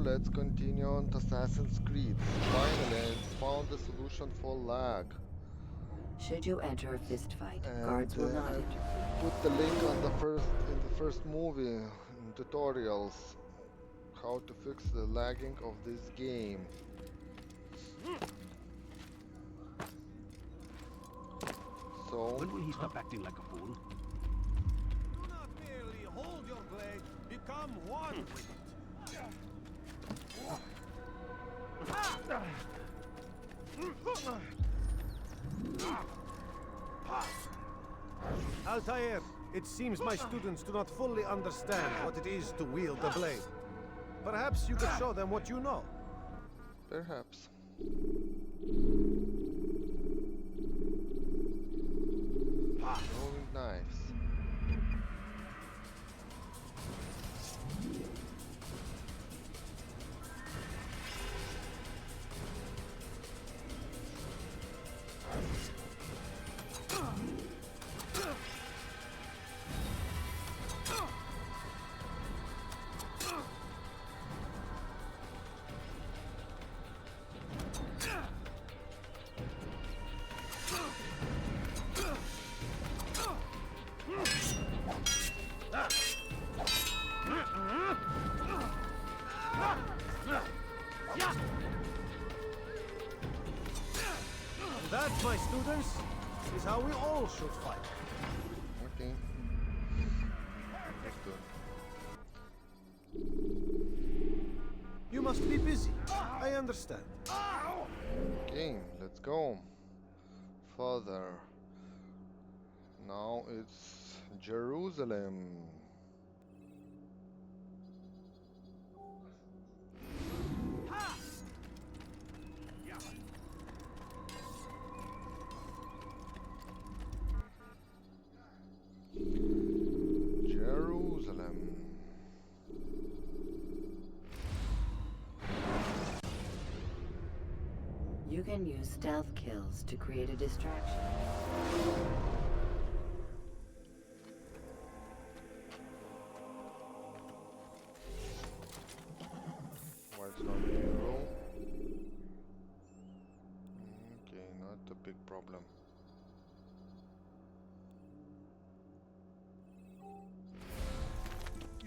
let's continue on to Assassin's Creed. Finally, I found the solution for lag. Should you enter a fist fight, And guards will not I interfere. put the link on the first movie in tutorials how to fix the lagging of this game. So, When will he stop acting like a fool? Do not merely hold your blade, become one with it. Altair, it seems my students do not fully understand what it is to wield the blade. Perhaps you could show them what you know. perhaps. Throwing knives. And that, my students, is how we all should fight. Okay. Let's do it. You must be busy. I understand. Okay, let's go. Further. Now it's Jerusalem. Jerusalem. You can use stealth kills to create a distraction. Why it's not hero? Okay, not a big problem.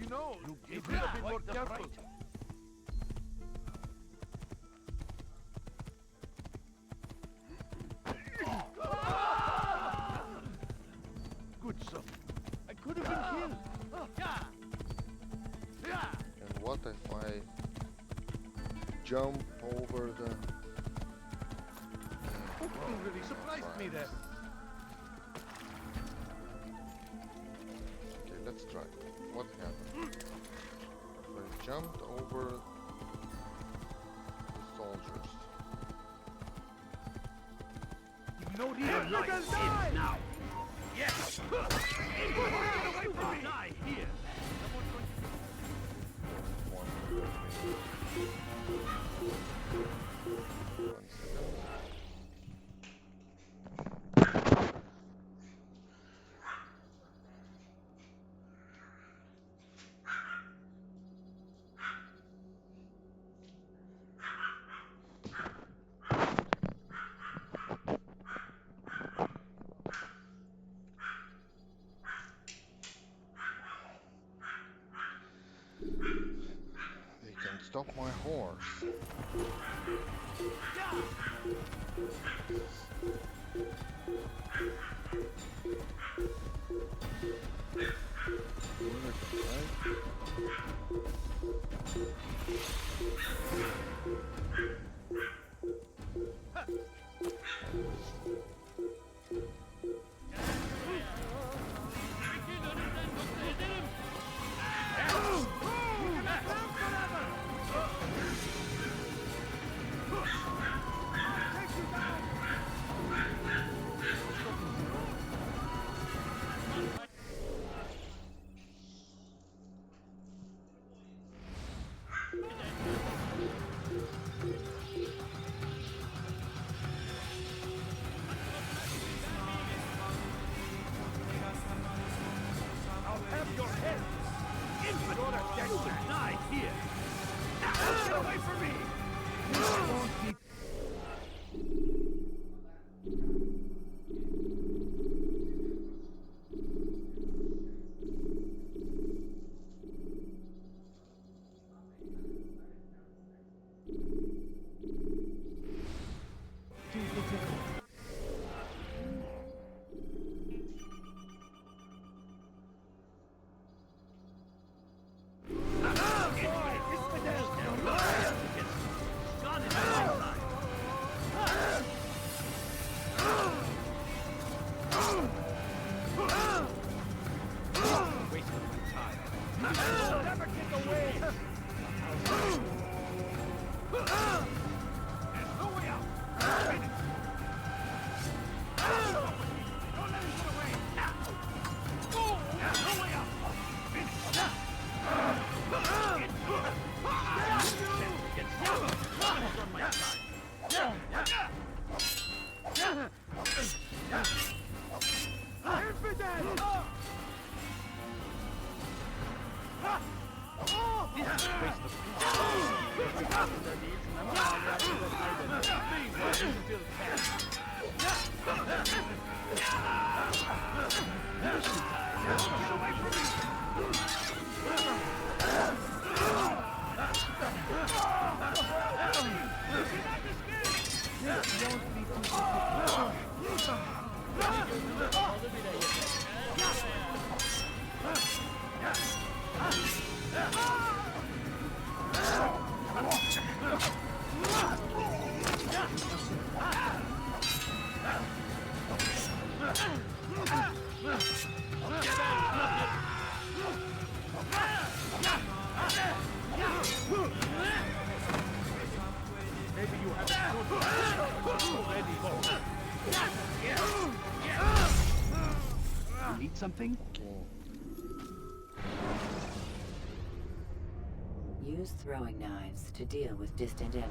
You know, you could have been more careful. Good son. I could have been killed. And what if I jump over the... You really surprised me there. Okay, let's try. What happened? If I jumped over the soldiers. No real life ends now. Yes. Get away from me. Die here. One second. They can stop my horse. Right? away from me! This won't be... too difficult. You need something? Use throwing knives to deal with distant enemies.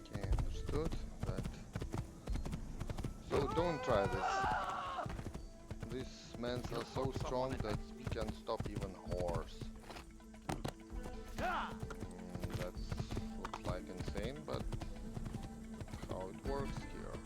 Okay, understood that. So don't try this. These men are so strong that can stop even horse. That looks like insane, but how it works here.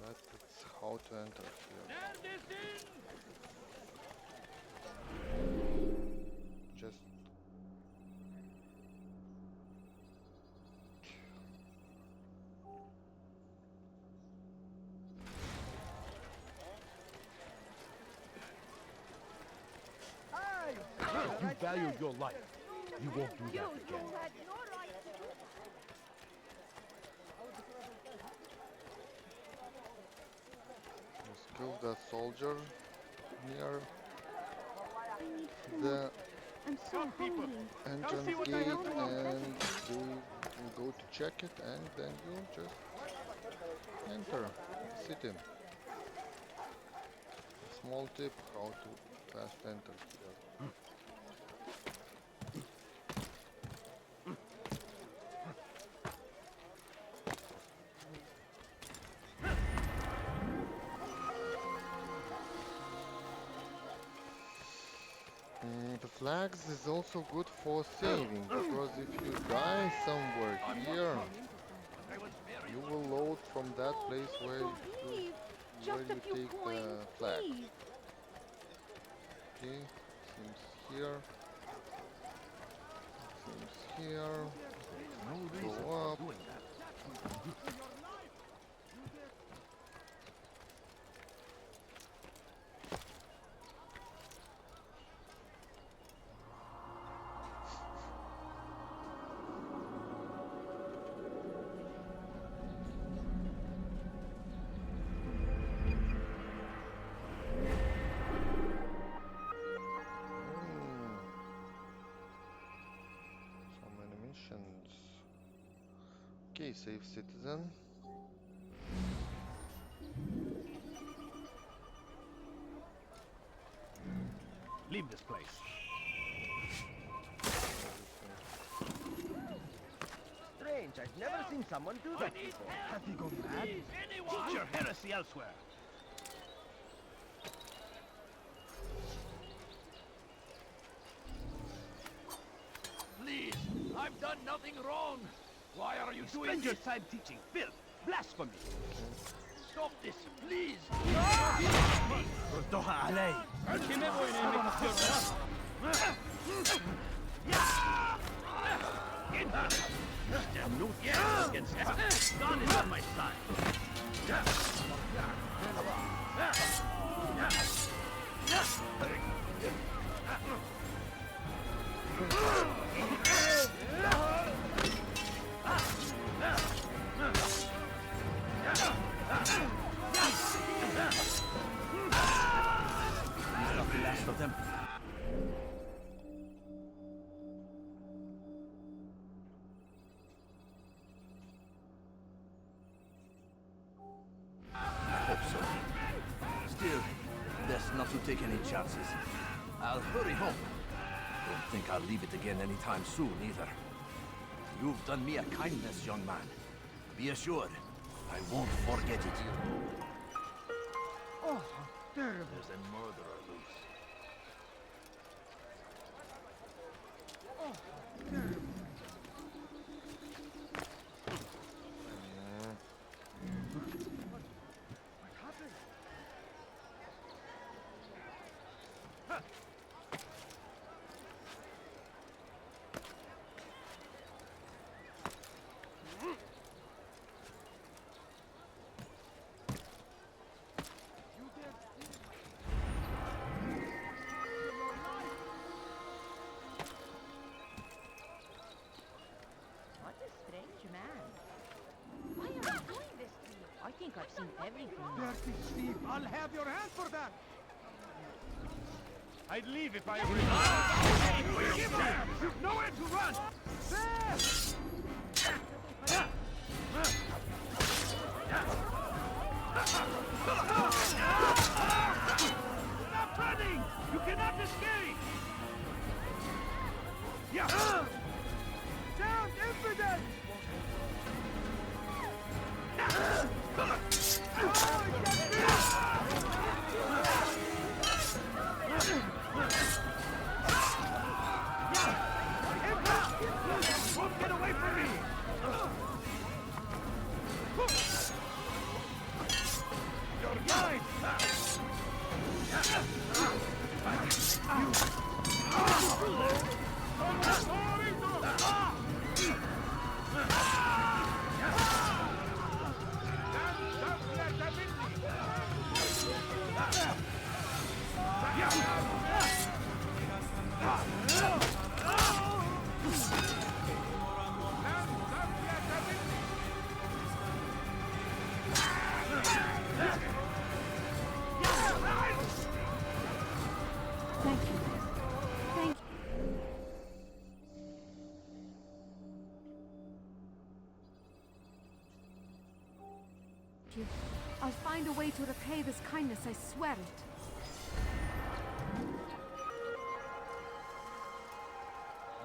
That's how to enter here. Just You value your life. You won't do that again. just kill that soldier near the I'm so hungry. entrance gate, and you go to check it, and then you just enter the city. Small tip how to fast enter here. The flags is also good for saving, because if you die somewhere here, you will load from that place where you take the flag. Okay, seems here. Seems here. Go up. Okay, save citizen. Leave this place. Strange, I've never seen someone do that before. Has he gone mad? Teach your heresy elsewhere. Please, I've done nothing wrong. Why are you doing this? Spend your time teaching filth, blasphemy. Stop this, please. ردوها علي. I'm no chance against that. God is on my side. Not the last of them. I hope so. Still, best not to take any chances. I'll hurry home. Don't think I'll leave it again anytime soon, either. You've done me a kindness, young man. Be assured, I won't forget it. Oh, how terrible. There's a murderer loose. Oh, how terrible. What happened? What a strange man. Why are you doing this to me? I think I've seen everything. Dirty thief! I'll have your hand for that! I'd leave if I were you. You've nowhere to run! Stop running! You cannot escape! Yeah! Down, infidel! Won't get away from me! You're mine! Thank you. Thank you. I'll find a way to repay this kindness, I swear it.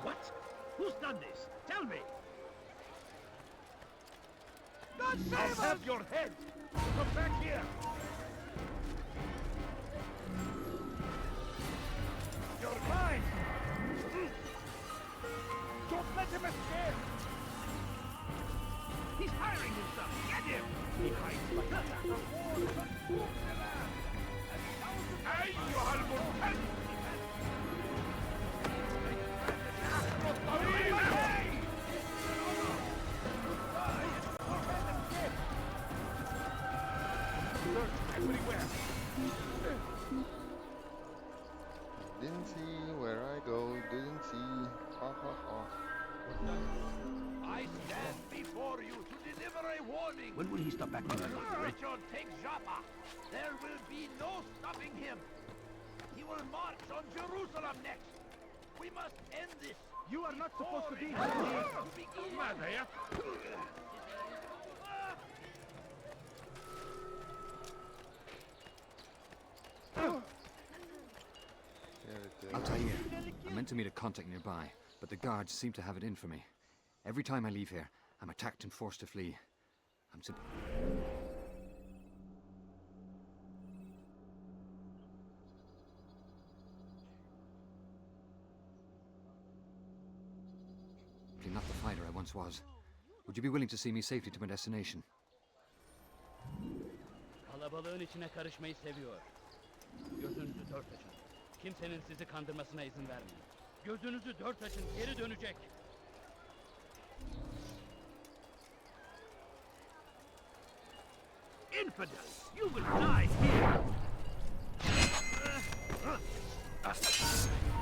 What? Who's done this? Tell me! God save I'll have your head! Come back here! You're mine! Don't let him escape! He's hiring himself! Get him! He hides behind the wall! أيها المرتد! Everywhere! Didn't see where I go, didn't see. Ha ha ha. I stand before you to deliver a warning. When will he stop back on the Richard takes Joppa. There will be no stopping him. He will march on Jerusalem next. We must end this. You are not supposed to be here. Mad, Altair, I meant to meet a contact nearby, but the guards seem to have it in for me. Every time I leave here, I'm attacked and forced to flee. I'm simply not the fighter I once was. Would you be willing to see me safely to my destination? Kalabalığın içine karışmayı seviyor. Gözünüzü dört açın. Kimsenin sizi kandırmasına izin vermeyin. Gözünüzü dört açın, geri dönecek. Infidels! You will die here!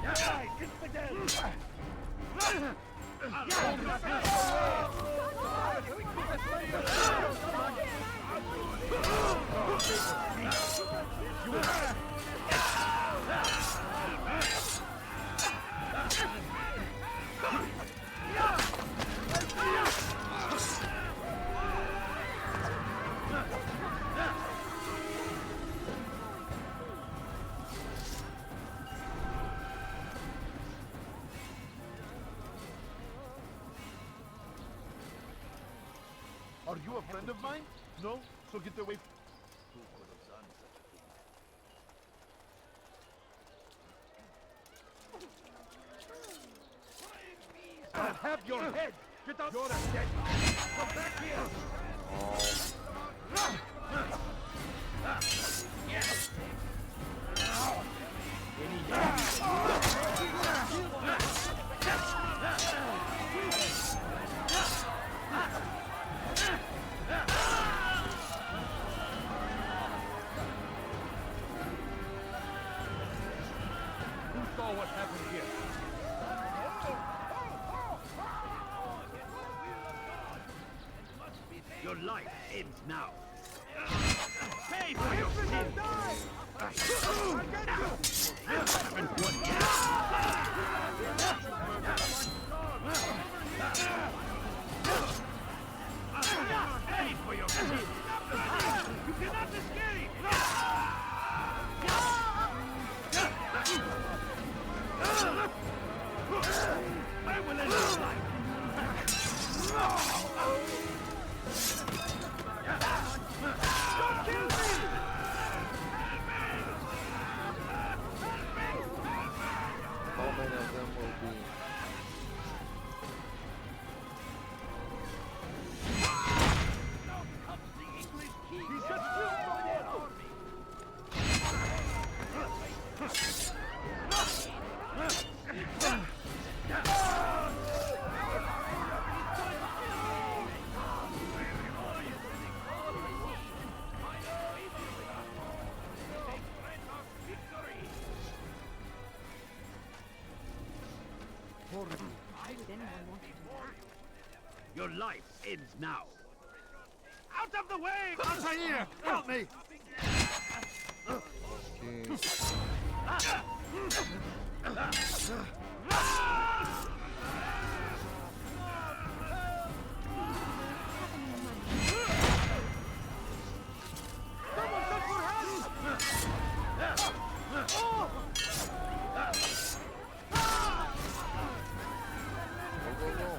Die, infidels! Are you a friend of mine? No? So get away. Who could have done such a... I'll have your head! Get out! You're dead! Come back here! Who saw what happened here? Your life ends now. Pay for your sins! Pay for your sins! You cannot escape! I will end your life! Don't kill me! How many of them will be? He's just killed my army! Why would anyone want to do that? Your life ends now. Out of the way! Altair! Help me! Okay. Someone send for help! Go, go, go.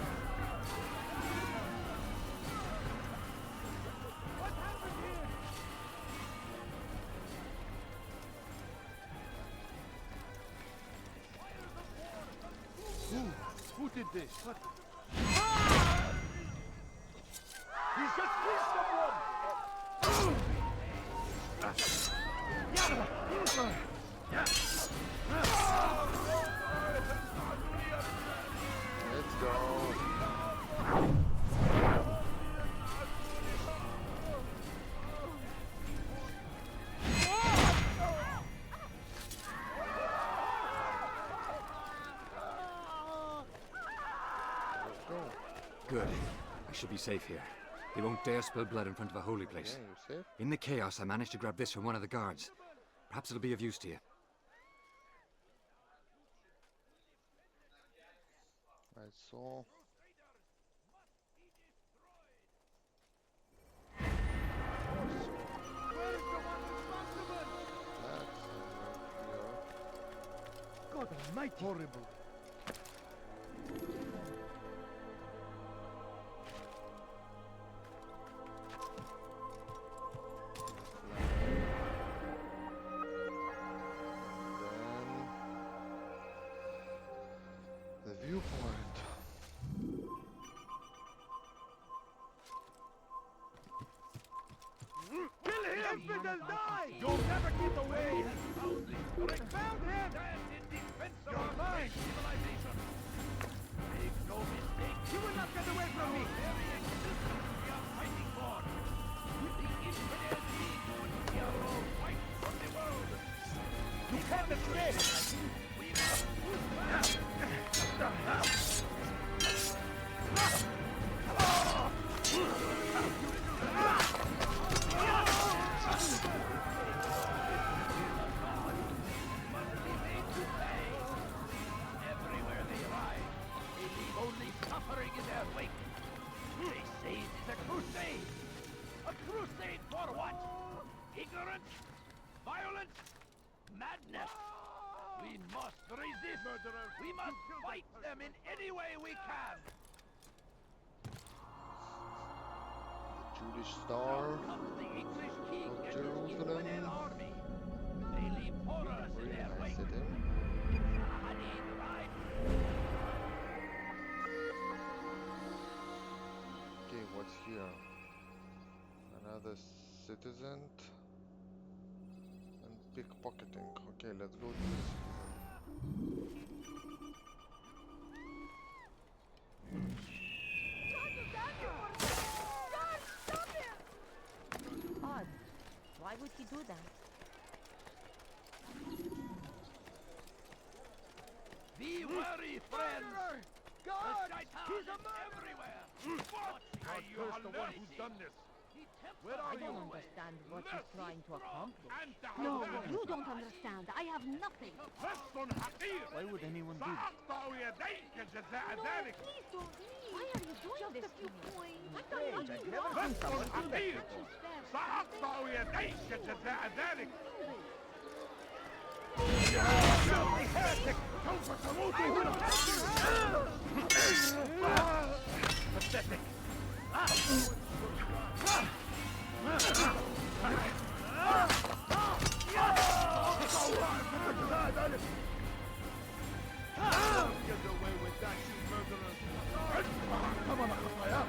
Who did this? What? He's just killed someone! Let's go. Let's go. Good. I should be safe here. They won't dare spill blood in front of a holy place. Yeah, you're safe. In the chaos, I managed to grab this from one of the guards. Perhaps it'll be of use to you. I saw. God almighty! Horrible. Then the viewpoint. Kill him! Fiddle, die! You'll never get away! I found him! You're mine! Civilization. Make no mistake. You will not get away from me! Very existence we are fighting for. The infidel league would hero fight from the world. You can't escape! We must push back. Everywhere they ride, they leave only suffering in their wake. They say it is a crusade. A crusade for what? Ignorance? Violence? Madness? We must resist. We must fight them in any way we can. The Jewish Star Comes the English king of and his infidel Jerusalem. army. They leave horrors in Very their nice wake. city. Hadid ride. Okay, what's here? Another citizen and pickpocketing. Okay, let's go to this. Odd. Why would he do that? Be wary, friends! God! The Shaitan He's a is murderer! everywhere! God curse the one who's done this. He tempts Where us are I don't you? understand what he's trying to accomplish. No, you don't understand. I have nothing. Why would anyone do this? Please don't leave. Why are you doing this to me? I thought Strange, you I've never seen someone do that. Pathetic! Get away with that, you murderers! Come on, Akafaya!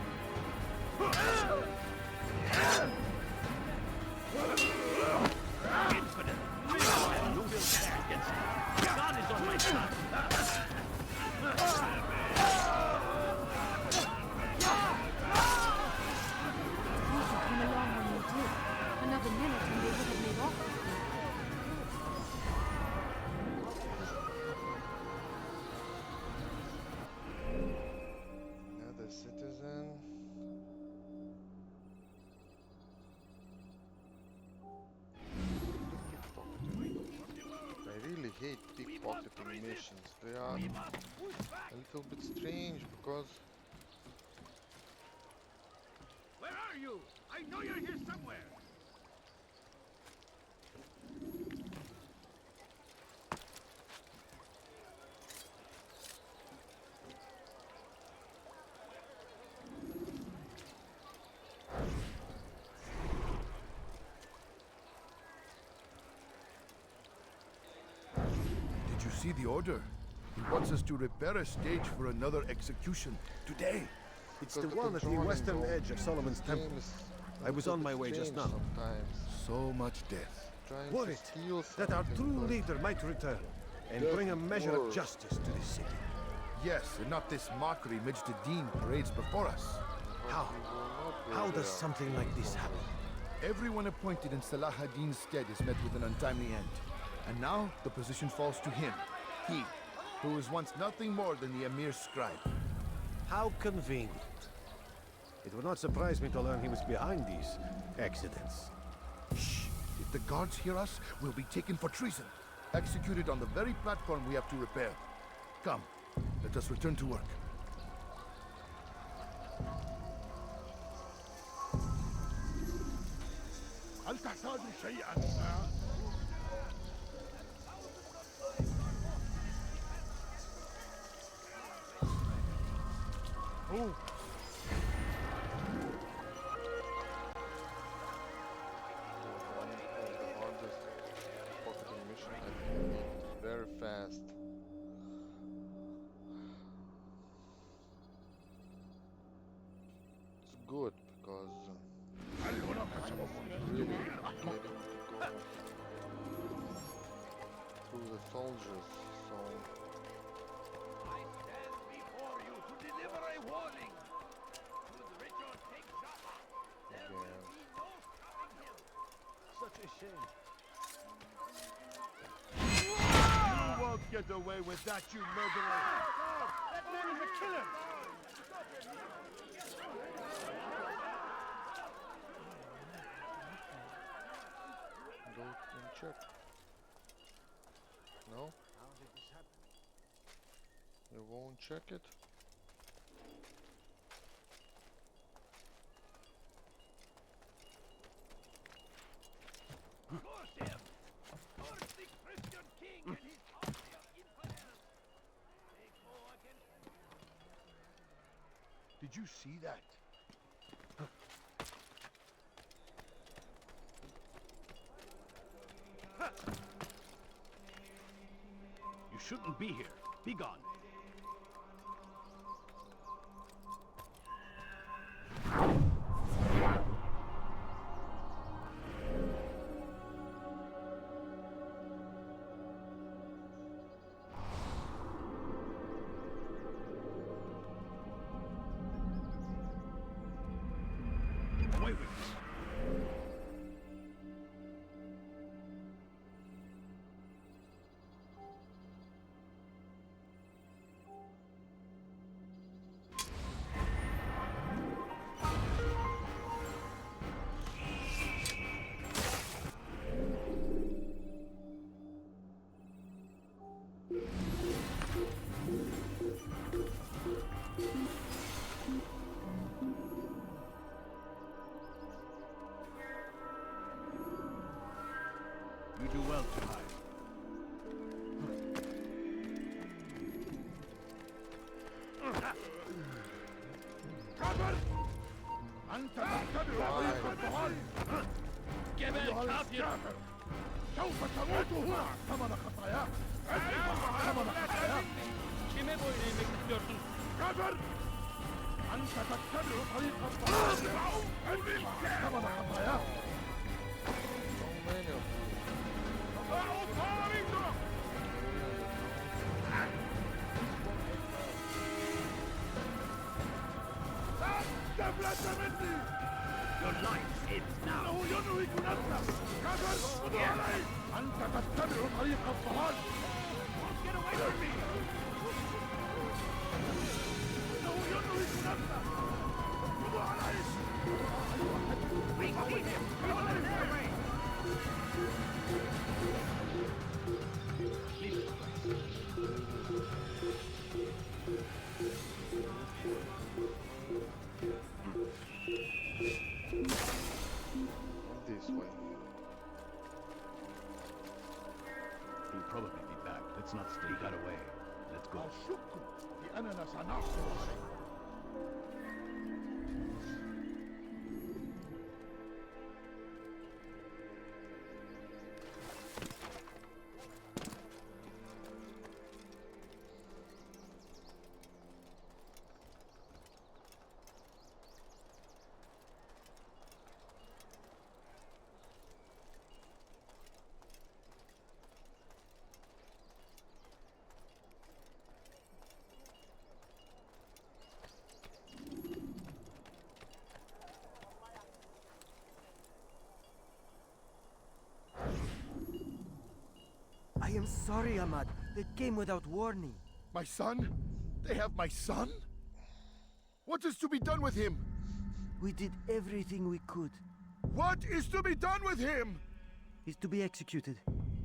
Infidel! You will stand against me! God is on my side! You should come along when you did. Another minute and they would have made off with you. Another citizen. I really hate pickpocketing missions. They are a little bit strange because Where are you? I know you're here somewhere! Did you see the order? He wants us to repair a stage for another execution today. It's because the one at the controlling western of edge of Solomon's game Temple. is I was a on bit my way just strange now. Sometimes So much death. trying to Worried steal that our something, true but leader might return and Death bring a measure wars. of justice to this city. Yes, and not this mockery Majd-Addin parades before us. How? we will not go How does there. something like this happen? Everyone appointed in Salah ad-Din's stead is met with an untimely end. And now the position falls to him. He, who was once nothing more than the Emir's scribe. How convenient. It would not surprise me to learn he was behind these accidents. Shh! If the guards hear us, we'll be taken for treason. Executed on the very platform we have to repair. Come, let us return to work. هل تحتاج شيئا؟ Move. One of the hardest pocketing mission. I think we need very fast. It's good because really getting to go through the soldiers. So I stand before you to deliver a warning. Should Richard take Jaffa, there will again, be no stopping him. Such a shame. You won't get away with that, you murderer! That man is a killer! go and check. No? How did this happen? You won't check it? Force him! Force the Christian king and his army of infidels! They go against... Did you see that? You shouldn't be here. Be gone. Away with you. You do well to hide. أنت تتبع طريق الضلال Geber أيها kafir! الكافر سوف تموت هنا ثمن خطاياك ثمن خطاياك Kime boyun eğmek istiyorsun? كافر أنت تتبع طريق الضلال ثمن خطاياك So many of you. تفلت مني Your life ends now. إنه ينهك نفسك كافر خذوا علي أنت تتبع طريق الضلال Get away from me! إنه ينهك نفسك خذوا علي We see him! Don't let him away! This way. He'll probably be back. Let's not stay. He got away. Let's go. الشكر لأننا سنحصل عليه I am sorry, Ahmad. They came without warning. My son? They have my son? What is to be done with him? We did everything we could. What is to be done with him? He's to be executed.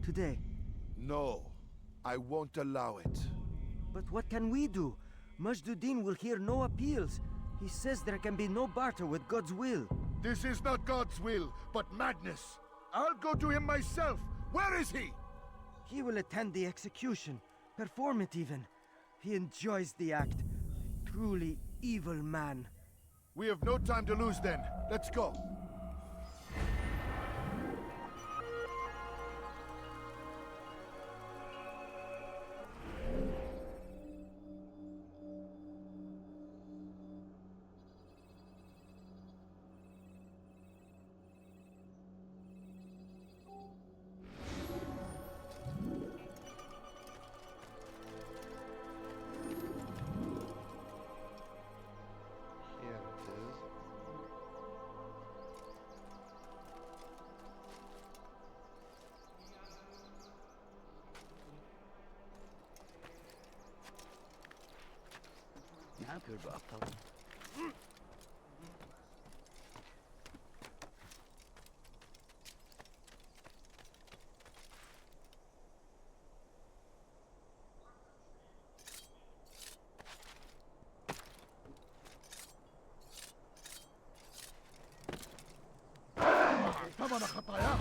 Today. No, I won't allow it. But what can we do? Majduddin will hear no appeals. He says there can be no barter with God's will. This is not God's will, but madness. I'll go to him myself. Where is he? He will attend the execution. Perform it even. He enjoys the act. Truly evil man. We have no time to lose then. Let's go. Here it is. Ne yapıyor bu aptal? ثمن خطاياه.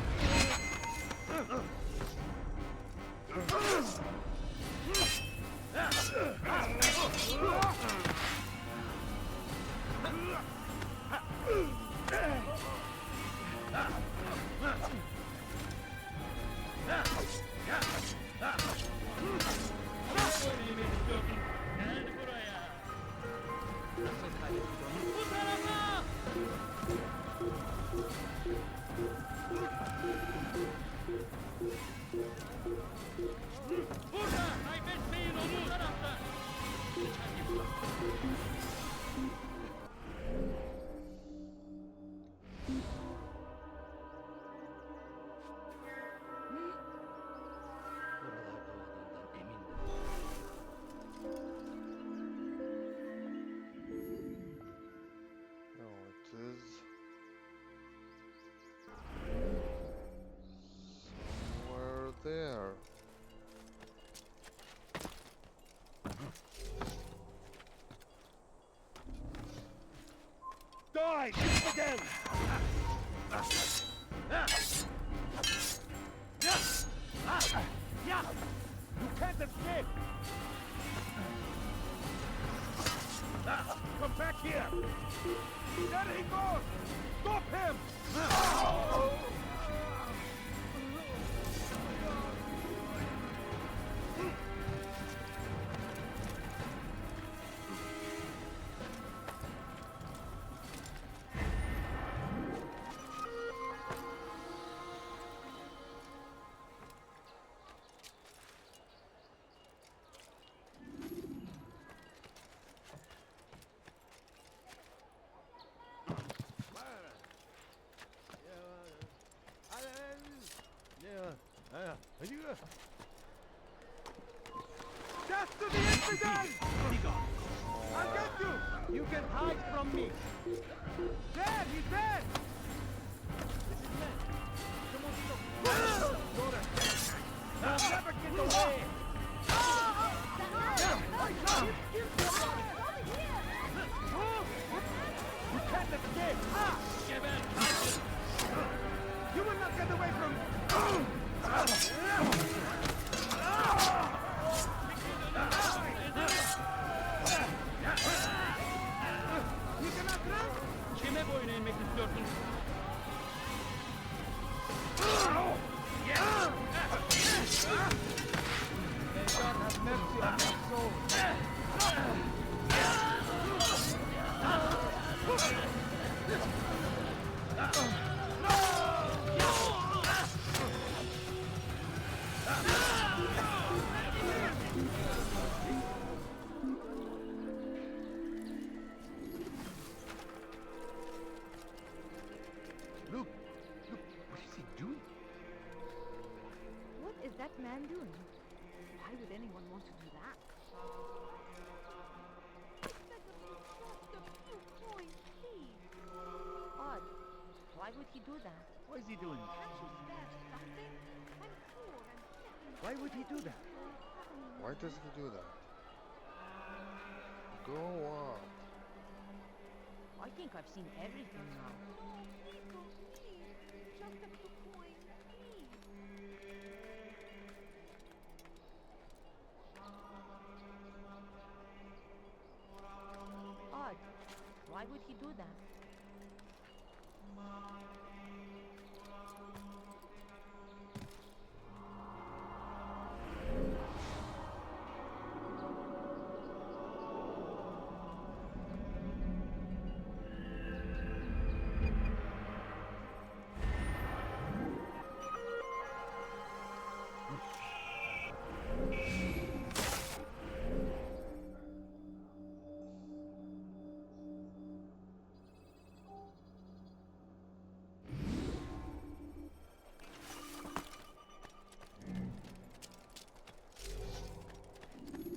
Gel buraya. Nasıl kaybettik onu? Bu tarafa! Burada! Kaybetmeyin onu! Bu tarafta! Buralarda olduğundan emindim. Oh, it is somewhere there. Die! Hit again! You can't escape! Come back here! There he goes! Stop him! Death to the infidel! I'll get you! You can hide from me! There! He's there! You'll never get away! You can't escape! You will not get away from... You cannot run! Kime boyun eğmek istiyorsun? May God have mercy on your soul. Look, what is he doing? What is that man doing? Why would anyone want to do that? Odd. Why would he do that? What is he doing? Can't you spare something? I'm poor and sick. Why would he do that? Why does he do that? Go on. I think I've seen everything now. Nico, please. Just a few coins, please. Odd. Why would he do that?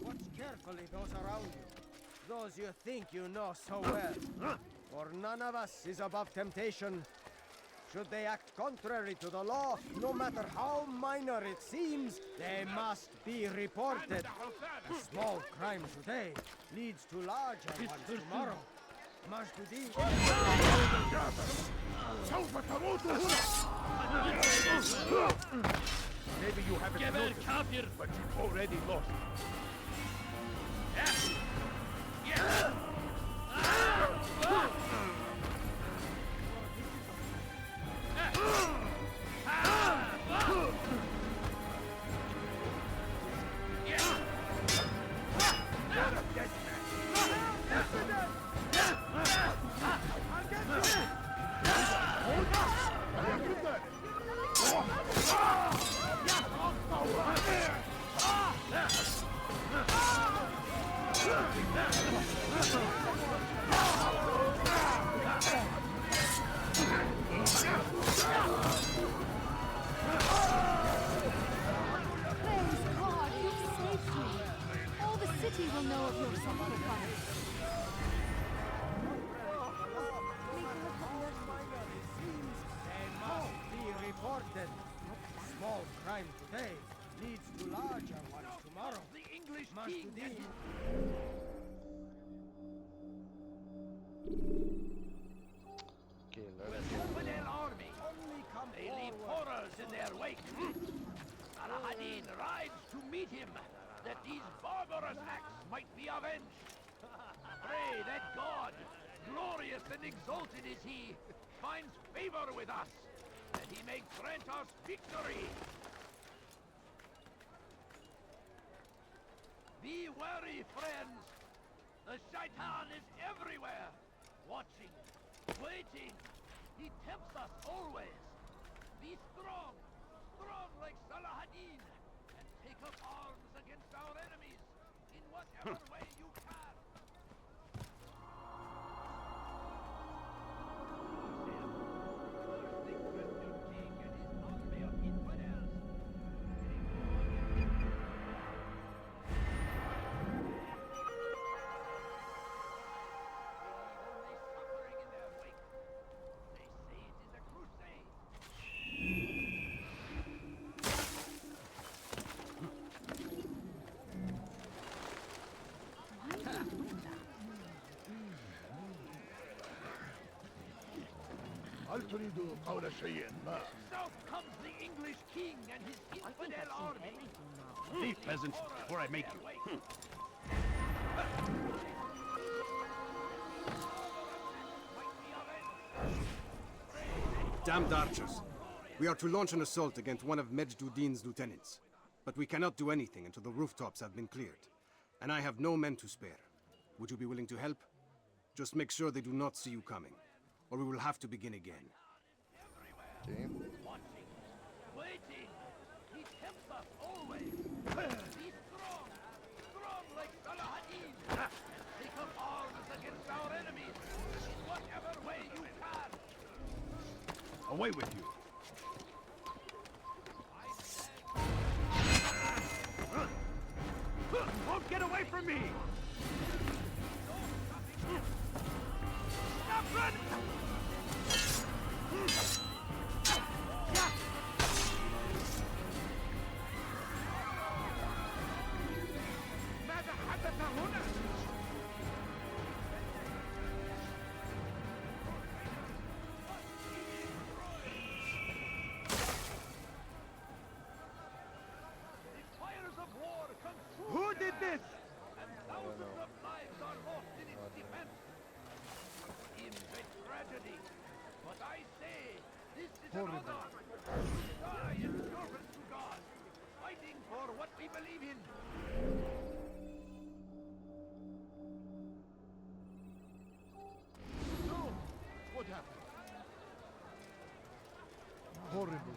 Watch carefully those around you. Those you think you know so well. For none of us is above temptation. Should they act contrary to the law, no matter how minor it seems, they must be reported. A small crime today leads to larger ones tomorrow. Majdudi. Maybe you haven't Geber noticed, kafir! but you've already lost. Praise God, you saved me. All the city will know of your sacrifice. They must be reported. Small crime today leads to larger ones tomorrow. The English Must king be. and his Okay, let's infidel army. Only come They leave forward. horrors in their wake. Saladin rides to meet him, that these barbarous acts might be avenged. Pray that God, glorious and exalted is he, finds favor with us, that he may grant us victory. Be wary, friends. The Shaitan is everywhere, watching, waiting. He tempts us always. Be strong, strong like Saladin, and take up arms against our enemies in whatever way you can. The Christian king and his army of infidels. Only suffering in their wake. They say it is a crusade. هل تريد قول شيء ما؟ South comes the English king and his I think infidel I've army. seen everything now. Leave, peasants, before I make you. Damned archers. We are to launch an assault against one of Medjduddin's lieutenants. But we cannot do anything until the rooftops have been cleared. And I have no men to spare. Would you be willing to help? Just make sure they do not see you coming, or we will have to begin again. okay. Watching, waiting. He tempts us always. Be strong, strong like Saladin. Take up arms against our enemies in whatever way you can. Away with you! Won't get away from me! Stop running! ماذا حدث هنا؟ The fires of war consume Who did this? and thousands of lives are lost in its defense. seems a tragedy, but I say this is an honor. We die in service to God, fighting for what we believe in. No! What happened? Horrible.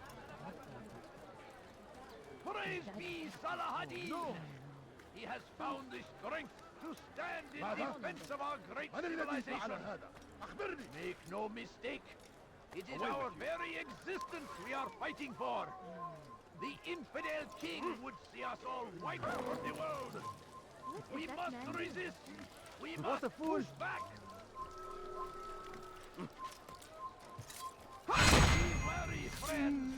Praise be Salahadin! No! He has found the strength to stand in defense of our great civilization. Make no mistake, it is our very existence we are fighting for. The infidel king would see us all wiped from the world. We must resist. We must push back. Be wary, friends.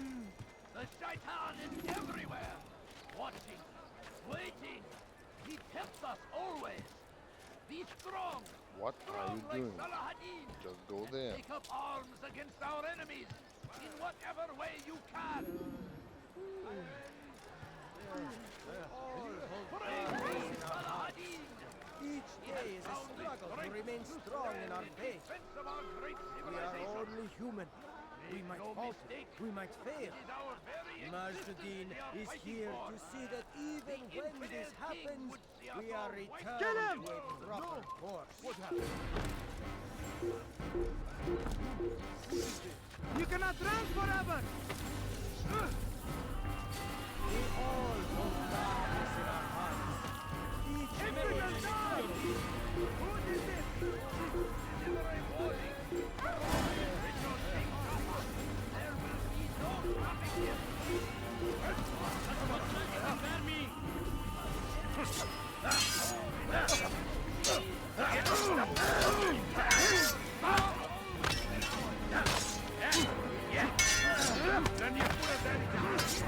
The Shaitan is everywhere, watching, waiting. He tempts us always. Be strong. What are you Strong like doing? Salahadin. Just go there. Take up arms against our enemies in whatever way you can. Praise be Salahadin. Each day is a struggle to remain strong in our faith. We are only human. We might falter, we might fail. Majd-Addin is here to see that even when this happens, we are returned to a proper course. What happened? You cannot run forever! We all hold darkness in our hearts. Each day is a struggle. Who did this? Deliver a warning. There will be no stopping him.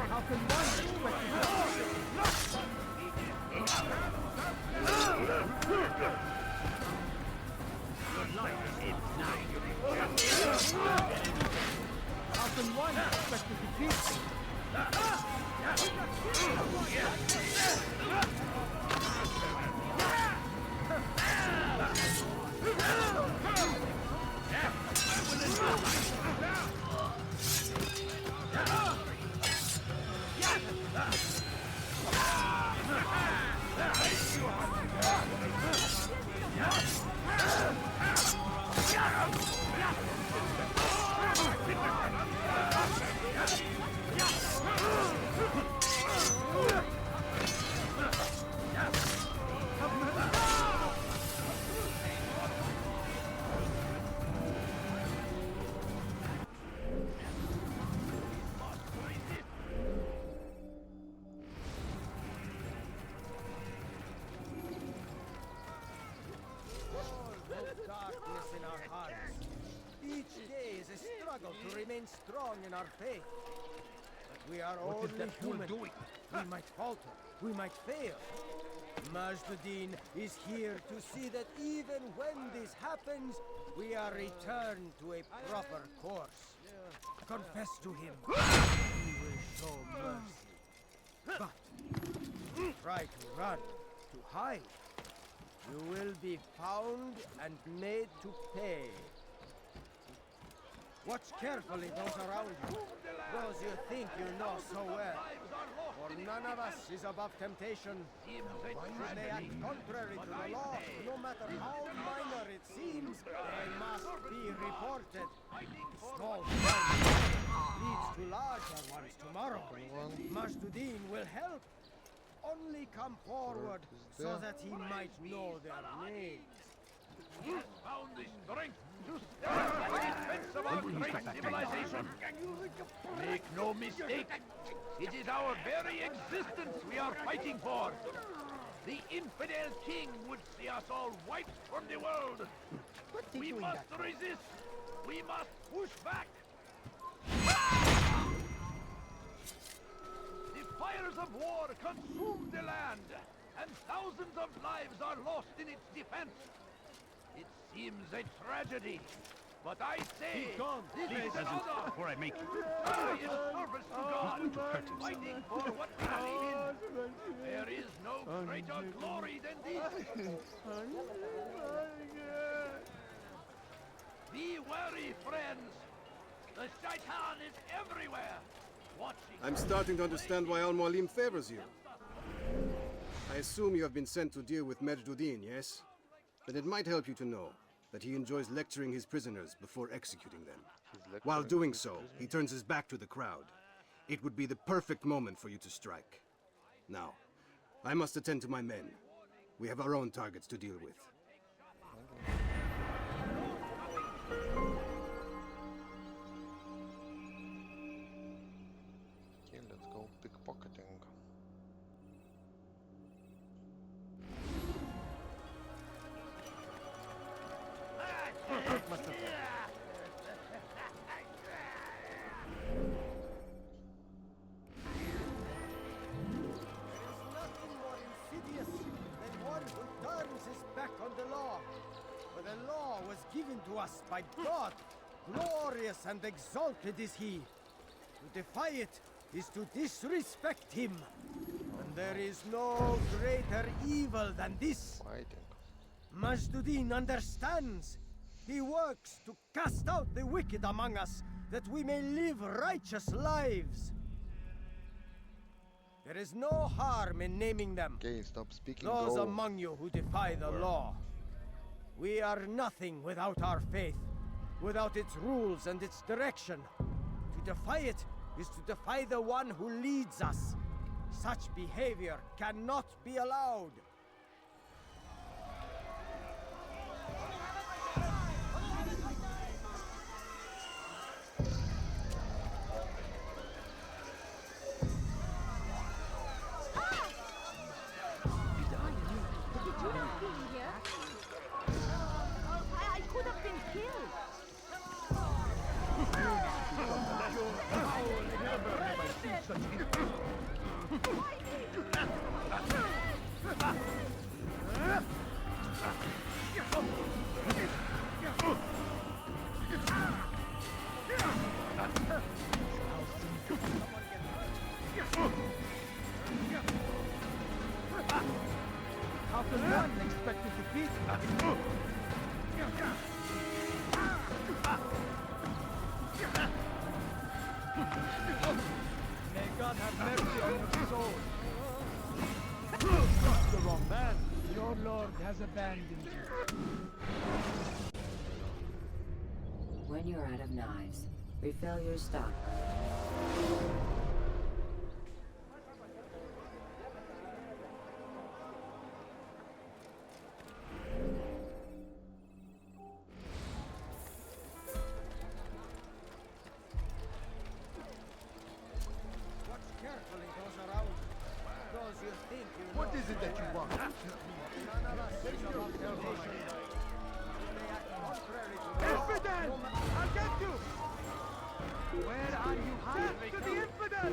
How can one expect How can one expect to defeat? Darkness in our hearts. Each day is a struggle to remain strong in our faith. But we are only human. We might falter. We might fail. Majd-Addin is here to see that even when this happens, we are returned to a proper course. Confess to him. He will show mercy. But try to run, to hide. You will be found and made to pay. Watch carefully those around you, those you think you know so well. For none of us is above temptation. Should they act contrary to the law, no matter how minor it seems, they must be reported. Small ones leads to larger ones tomorrow. Majd-Addin will help. Only come forward so that he might know their names. He has found the strength to stand in defense of our great civilization. Make no mistake, it is our very existence we are fighting for. The infidel king would see us all wiped from the world. We must resist. We must push back. The fires of war consume the land, and thousands of lives are lost in its defense. It seems a tragedy, but I say this is an honor. Before I make it. Die in service to God, fighting for what we believe in. There is no greater glory than this. Be wary, friends! The Shaitan is everywhere! Watching... I'm starting to understand why Al-Mualim favors you. I assume you have been sent to deal with Majduddin, yes? Then it might help you to know that he enjoys lecturing his prisoners before executing them. While doing so, he turns his back to the crowd. It would be the perfect moment for you to strike. Now, I must attend to my men. We have our own targets to deal with. Okay, let's go pickpocketing. Nothing more insidious than one who turns his back on the law. For the law was given to us by God. Glorious and exalted is he. To defy it is to disrespect him. And there is no greater evil than this. Fighting. Majduddin understands. He works to cast out the wicked among us, that we may live righteous lives. There is no harm in naming them. Okay, stop speaking. Those go. among you who defy the law. We are nothing without our faith, without its rules and its direction. To defy it is to defy the one who leads us. Such behavior cannot be allowed. I could have been killed. How can one expect to defeat May God have mercy on your soul. The wrong man. Your lord has abandoned you. When you're out of knives, refill your stock. Watch carefully those around you. Those you think you know. What is it that you want? None of us is above temptation. They act contrary to the law. Infidel! I'll get you! Where are you hiding? To the infidel!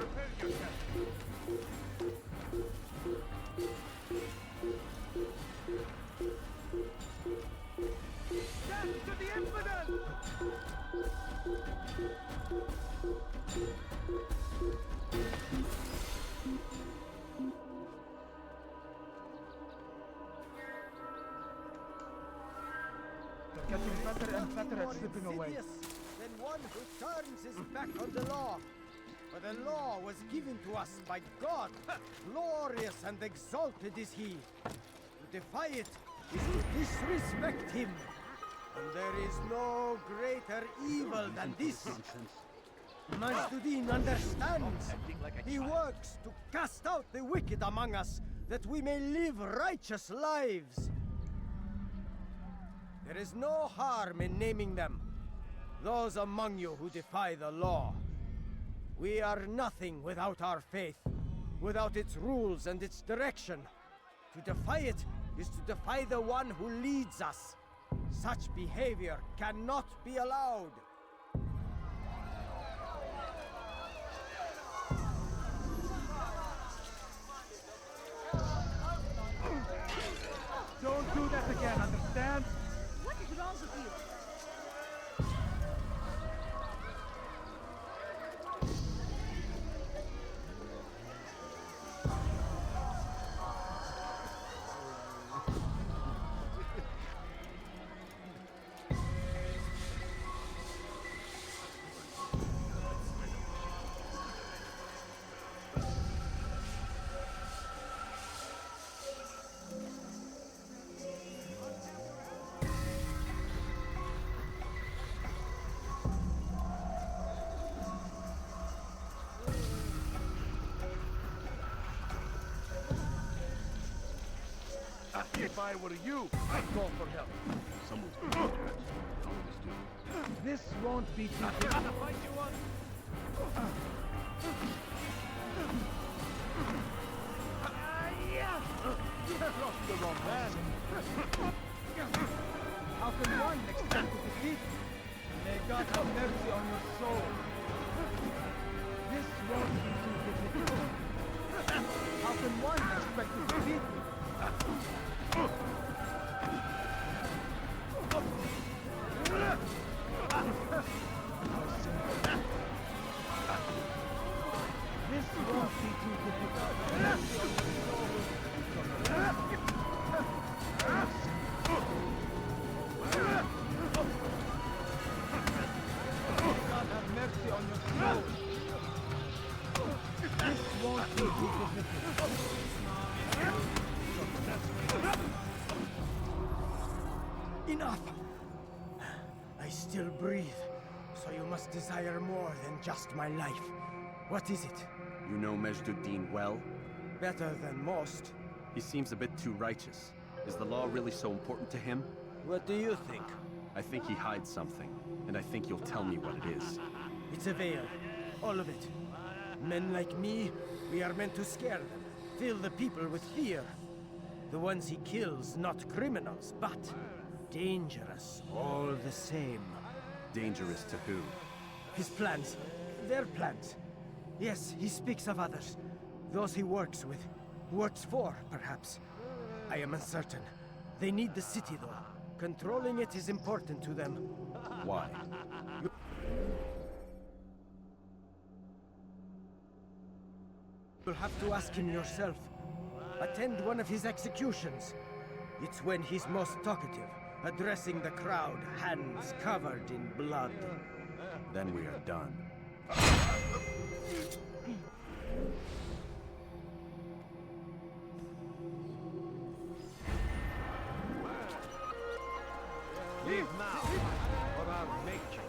Death to the infidel! They're getting better and better at slipping away. Insidious than one who turns his back on the law. For the law was given to us by God. Glorious and exalted is he. To defy it is to disrespect him. And there is no greater evil than this. Majduddin understands. He works to cast out the wicked among us, that we may live righteous lives. There is no harm in naming them. Those among you who defy the law. We are nothing without our faith, without its rules and its direction. To defy it is to defy the one who leads us. Such behavior cannot be allowed. Don't do that again, understand? What is wrong with you? If I were you, I'd call for help. Someone's been hurt. How will this do? This won't be too difficult. The fight you want? You have lost the wrong man. How can one expect to defeat? May God have mercy on your soul. This won't be too difficult. How can one expect to defeat me? This won't be too difficult. God have mercy on your soul. This won't be too difficult. Enough! I still breathe, so you must desire more than just my life. What is it? You know Majd-ud-Din well? Better than most. He seems a bit too righteous. Is the law really so important to him? What do you think? I think he hides something, and I think you'll tell me what it is. It's a veil. All of it. Men like me, we are meant to scare them. Fill the people with fear. The ones he kills, not criminals, but dangerous all the same. Dangerous to who? His plans. Their plans. Yes, he speaks of others. Those he works with. Works for, perhaps. I am uncertain. They need the city, though. Controlling it is important to them. Why? You'll have to ask him yourself. Attend one of his executions. It's when he's most talkative, addressing the crowd, hands covered in blood. Then we are done. Leave now, or I'll make you.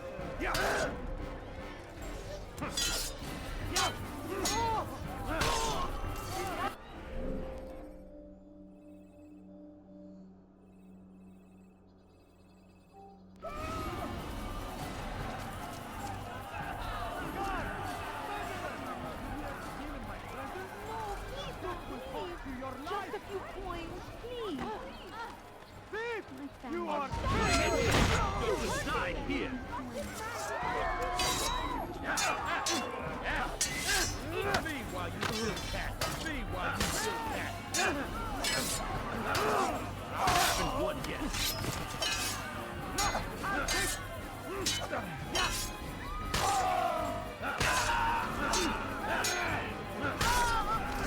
Just a few coins, please. You are Go inside here. See while you still can. See while you still can. Haven't won yet.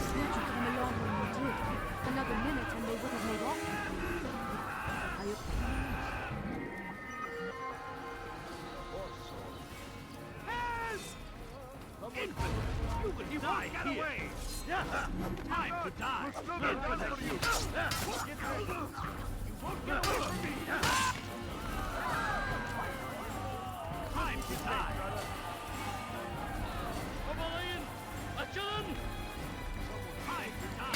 Where'd you come along when you did? Another minute and they would have made off with you. Infant, you will die here. Time to die. Infant, you won't get away from me. Time to die. Kabalayın, açılın. Time to die.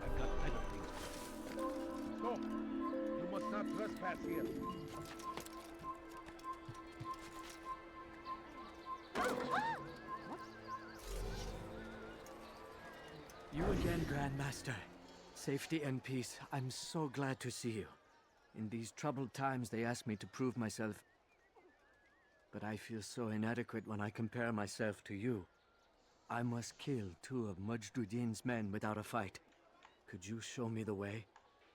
I've got better things. Stop! You must not trespass here. You again, Grandmaster. Safety and peace. I'm so glad to see you. In these troubled times, they ask me to prove myself. But I feel so inadequate when I compare myself to you. I must kill 2 of Majd-ud-Din's men without a fight. Could you show me the way?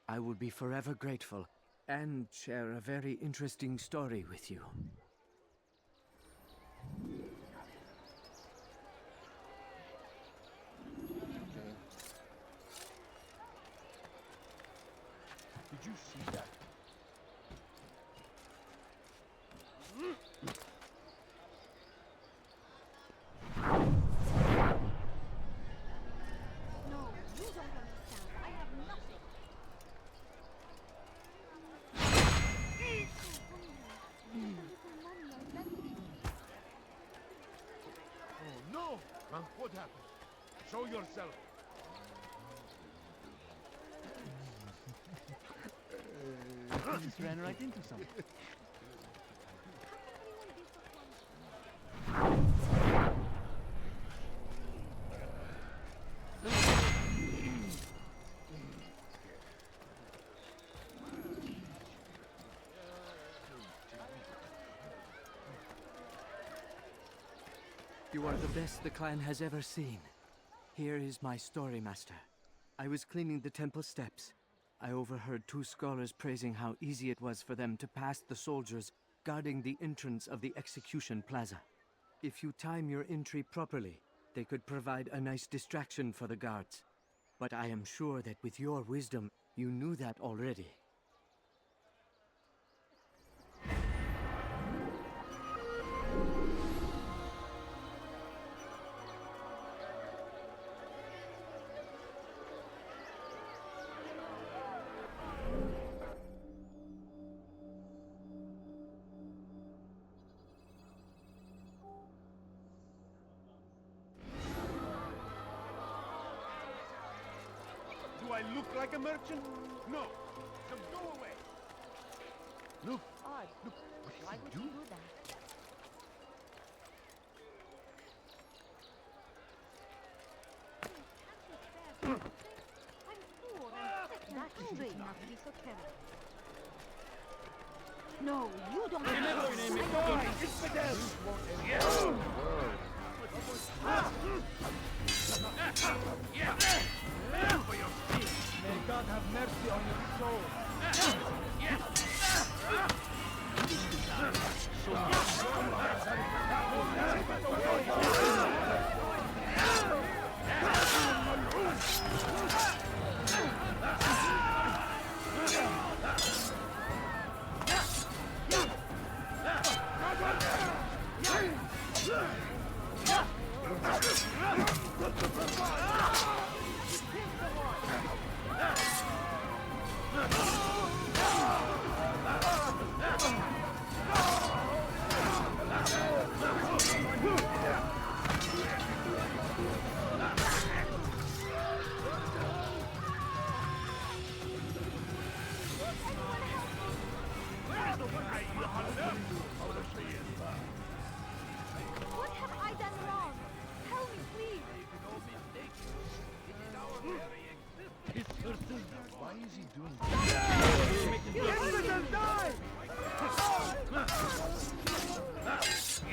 I will be forever grateful, and share a very interesting story with you. Did you see that? No, you don't understand. I have nothing. Oh no! Huh? What happened? Show yourself. Just ran right into something. You are the best the clan has ever seen. Here is my story, Master. I was cleaning the temple steps. I overheard two scholars praising how easy it was for them to pass the soldiers guarding the entrance of the execution plaza. If you time your entry properly, they could provide a nice distraction for the guards. But I am sure that with your wisdom, you knew that already. Do I look like a merchant? No. So go away. Look. Odd. Look. Why would you do that? That's straight enough to be so careless. No, you don't Remember your name is Infidel! May God have mercy on your soul. What have I done wrong? Tell me, please. This person. Why is he doing that? You infidel, die!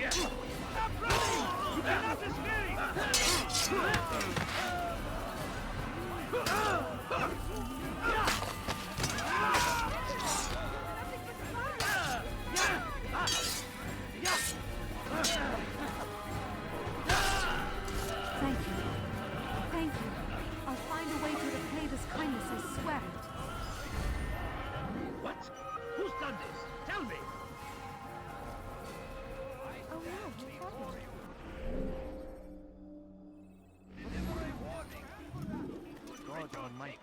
Stop running! You cannot escape! Thank you. Thank you. I'll find a way to repay this kindness, I swear it. What? Who's done this? Tell me! Oh no, what's happening? God almighty.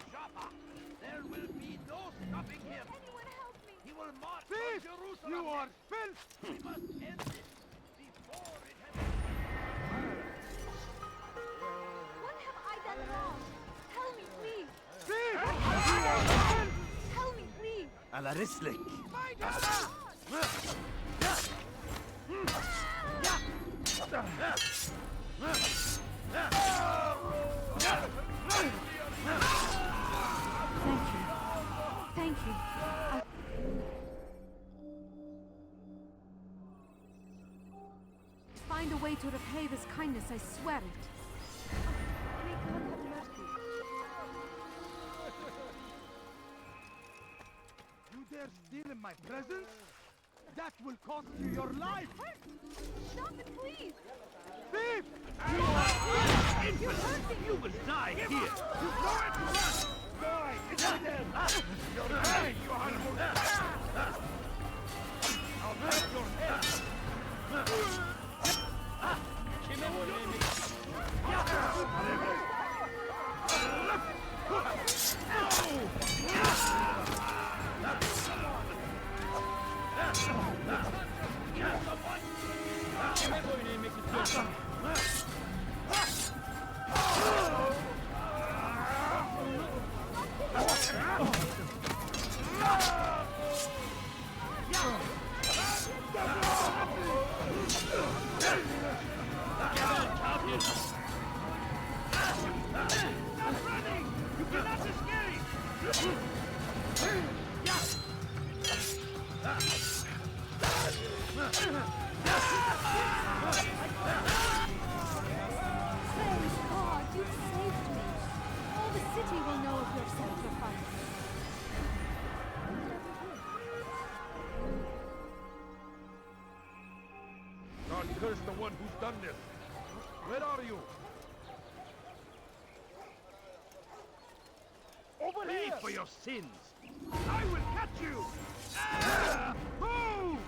There will be no stopping him. Anyone help me! He will march Thief! on Jerusalem. You are filth! We must end this before it has... What have I done wrong? Tell me, please! Thief! Tell me, please! Alarislik! Thank you. Thank you. Find a way to repay this kindness, I swear it. May God have mercy. You dare steal in my presence? That will cost you your life! Stop it, please! Thief! You will die here! You know it! Die! You're dying, you animal! I'll break your head! Kime boyun eğmek? Kime boyun eğmek istiyorsun? Praise God, you've saved me. All the city will know of your sacrifice. God curse the one who's done this! Where are you? Over here! Pay for your sins! I will catch you! Ah! Move!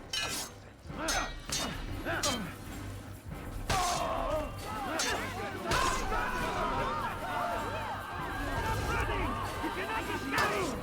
Stop running! You cannot escape!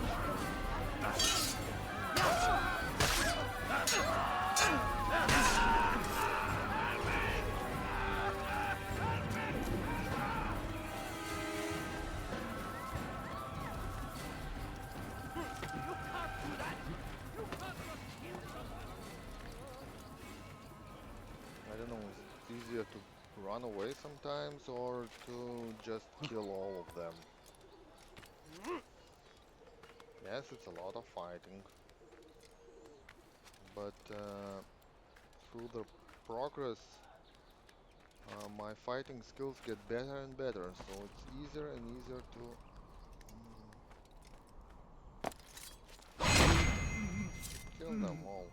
I don't know, it's easier to run away sometimes or to just kill all of them. Yes, it's a lot of fighting, but through the progress, my fighting skills get better and better, so it's easier and easier to kill them all.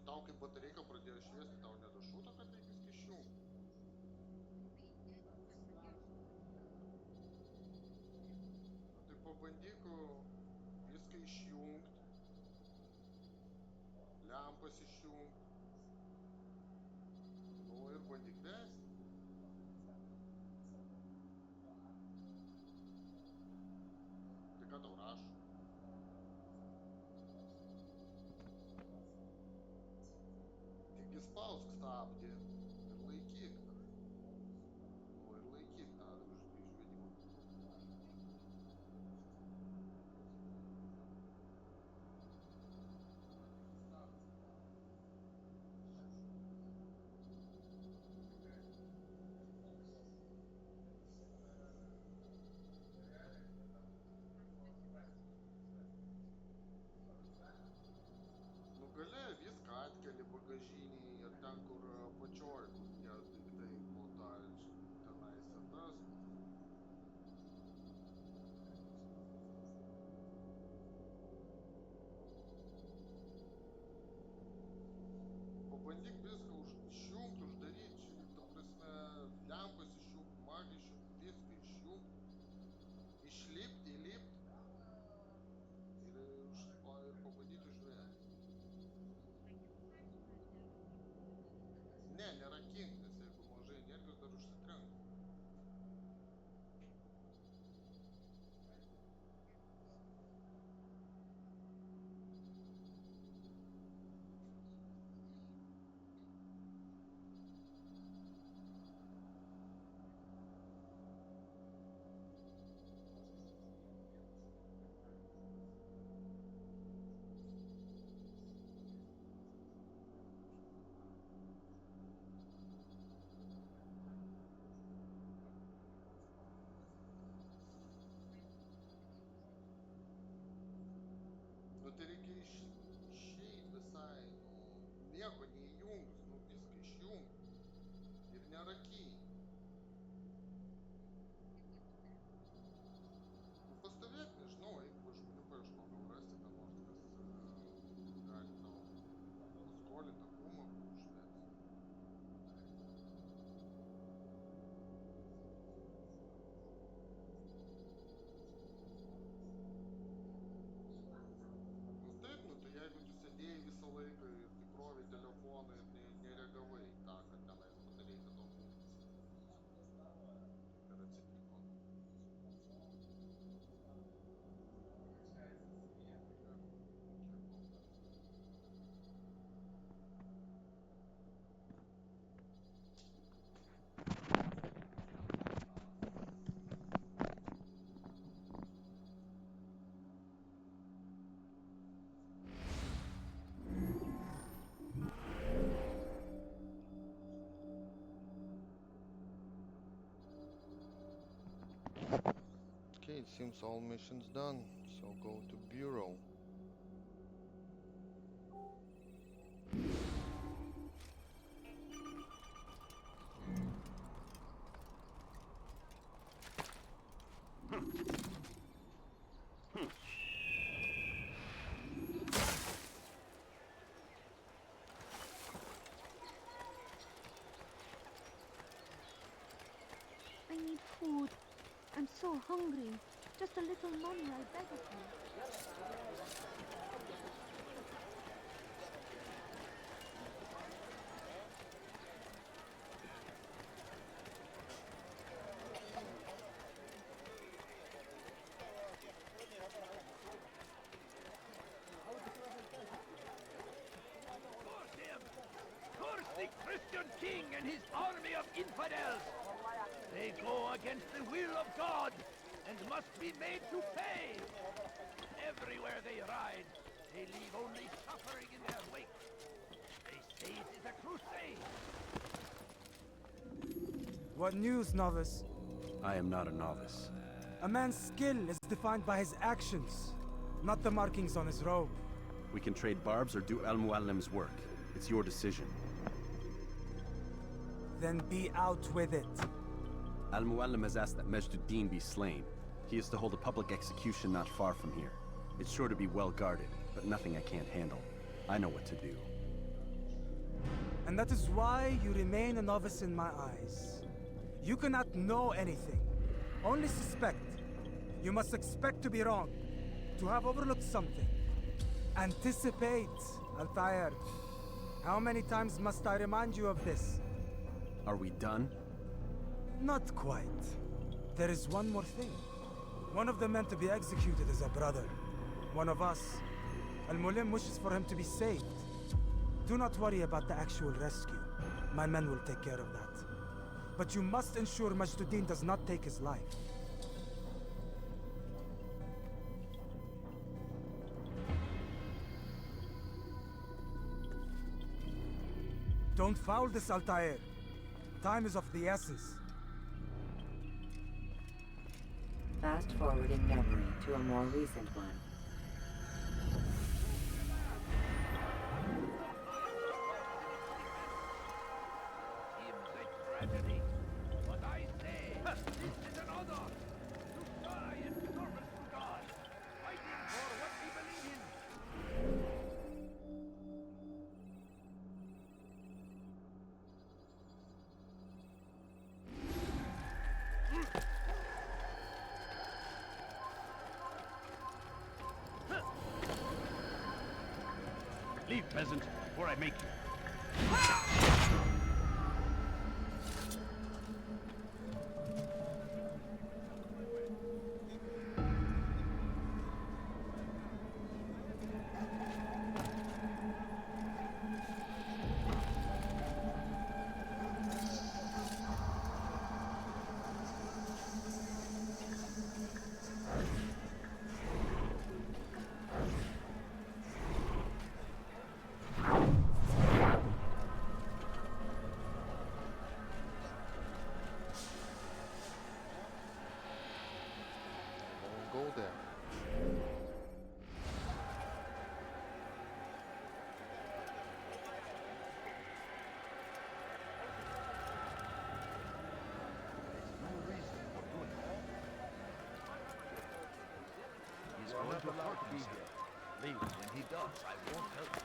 Tau kaip batarėja pradėjo šviesti, tau nedašūto, kad tai viską išjungt. Tai pabandyk viską išjungt, lempas išjungt, nu ir bandyk vesti. Tai ką tau rašo? Tik įspausk stabdį ir laikyk tą. Nu ir laikyk tą išvedimą. Nu gale viską atkeli bagažinį ir ten, kur apačioj, kur tie daiktai po tą tenais tas. Pabandyk viską išjungt, uždaryt, ta prasme, lempas išjungt, magą išjungt, viską išjungt, išlipt, įlipt ir pabandyt užvesti. Ne, nerakink, nes jeigu mažai energijos dar užsitrenks. nieko neįjungus, nu viską išjung. Ir neraky. Nu pastovėk, nežinau, eik po žmonių paieškok, gal rasti ką nors, kas gali tau paskolintą gumą užmest. Nu taip, nu tai jeigu tu sėdėjai visą laiką ir tik krovei telefoną ir nereagavai į tą, kad tenais padarei, kad tau taip ir atsitiko. Okay, it seems all missions done, so go to Bureau. I need food. I'm so hungry. Just a little money, I beg of you. Curse him! Curse the Christian king and his army of infidels! They go against the will of God and must be made to pay! Everywhere they ride, they leave only suffering in their wake. They say it is a crusade! What news, novice? I am not a novice. A man's skill is defined by his actions, not the markings on his robe. We can trade barbs or do Al-Muallim's work. It's your decision. Then be out with it. Al-Muallim has asked that Majd-ud-Din be slain. He is to hold a public execution not far from here. It's sure to be well guarded, but nothing I can't handle. I know what to do. And that is why you remain a novice in my eyes. You cannot know anything, only suspect. You must expect to be wrong, to have overlooked something. Anticipate, Altair. How many times must I remind you of this? Are we done? Not quite. There is one more thing. One of the men to be executed is a brother. One of us. Al-Mulim wishes for him to be saved. Do not worry about the actual rescue. My men will take care of that. But you must ensure Majd-ud-Din does not take his life. Don't foul this, Altair. Time is of the essence. Fast forward in memory to a more recent one. Seems a tragedy. But I say, this is an honor. To die in service to God. Fighting for what we believe in. Leave, peasant, before I make you. wasn't allowed to be here. Leave when he does. I won't help you.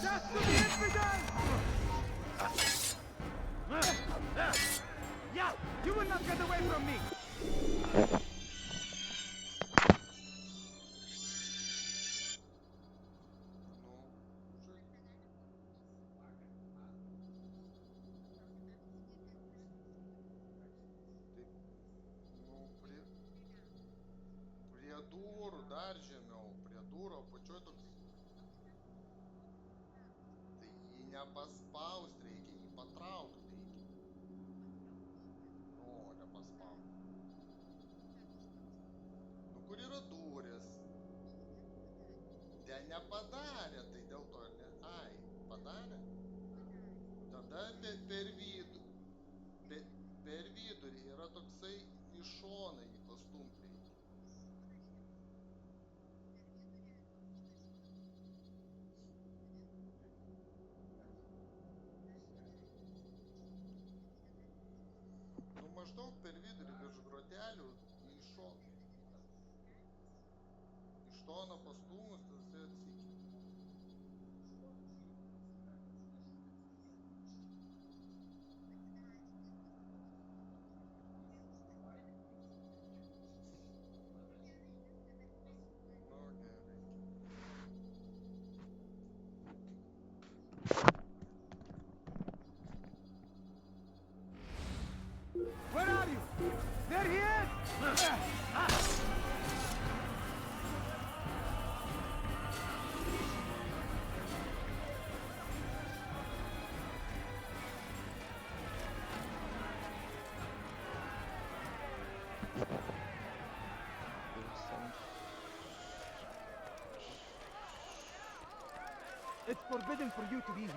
Death to the infidel! Yeah, you will not get away from me! Prie durų, dar žemiau, prie durų, apačioj toks. Tai jį nepaspaust reikia, jį patraukt reikia. O, nepaspaust. Nu, kur yra durės? Ten nepadarė, tai dėl to ir ne... Ai, padarė? Tada per vidurį. Per vidurį yra toksai iš šoną jį pastumt reikia. Nu, maždaug per vidurį virš grotelių į šoną. Iš šoną pastumus, tas jisai atsikelia. Where are you? There he is! It's forbidden for you to be here.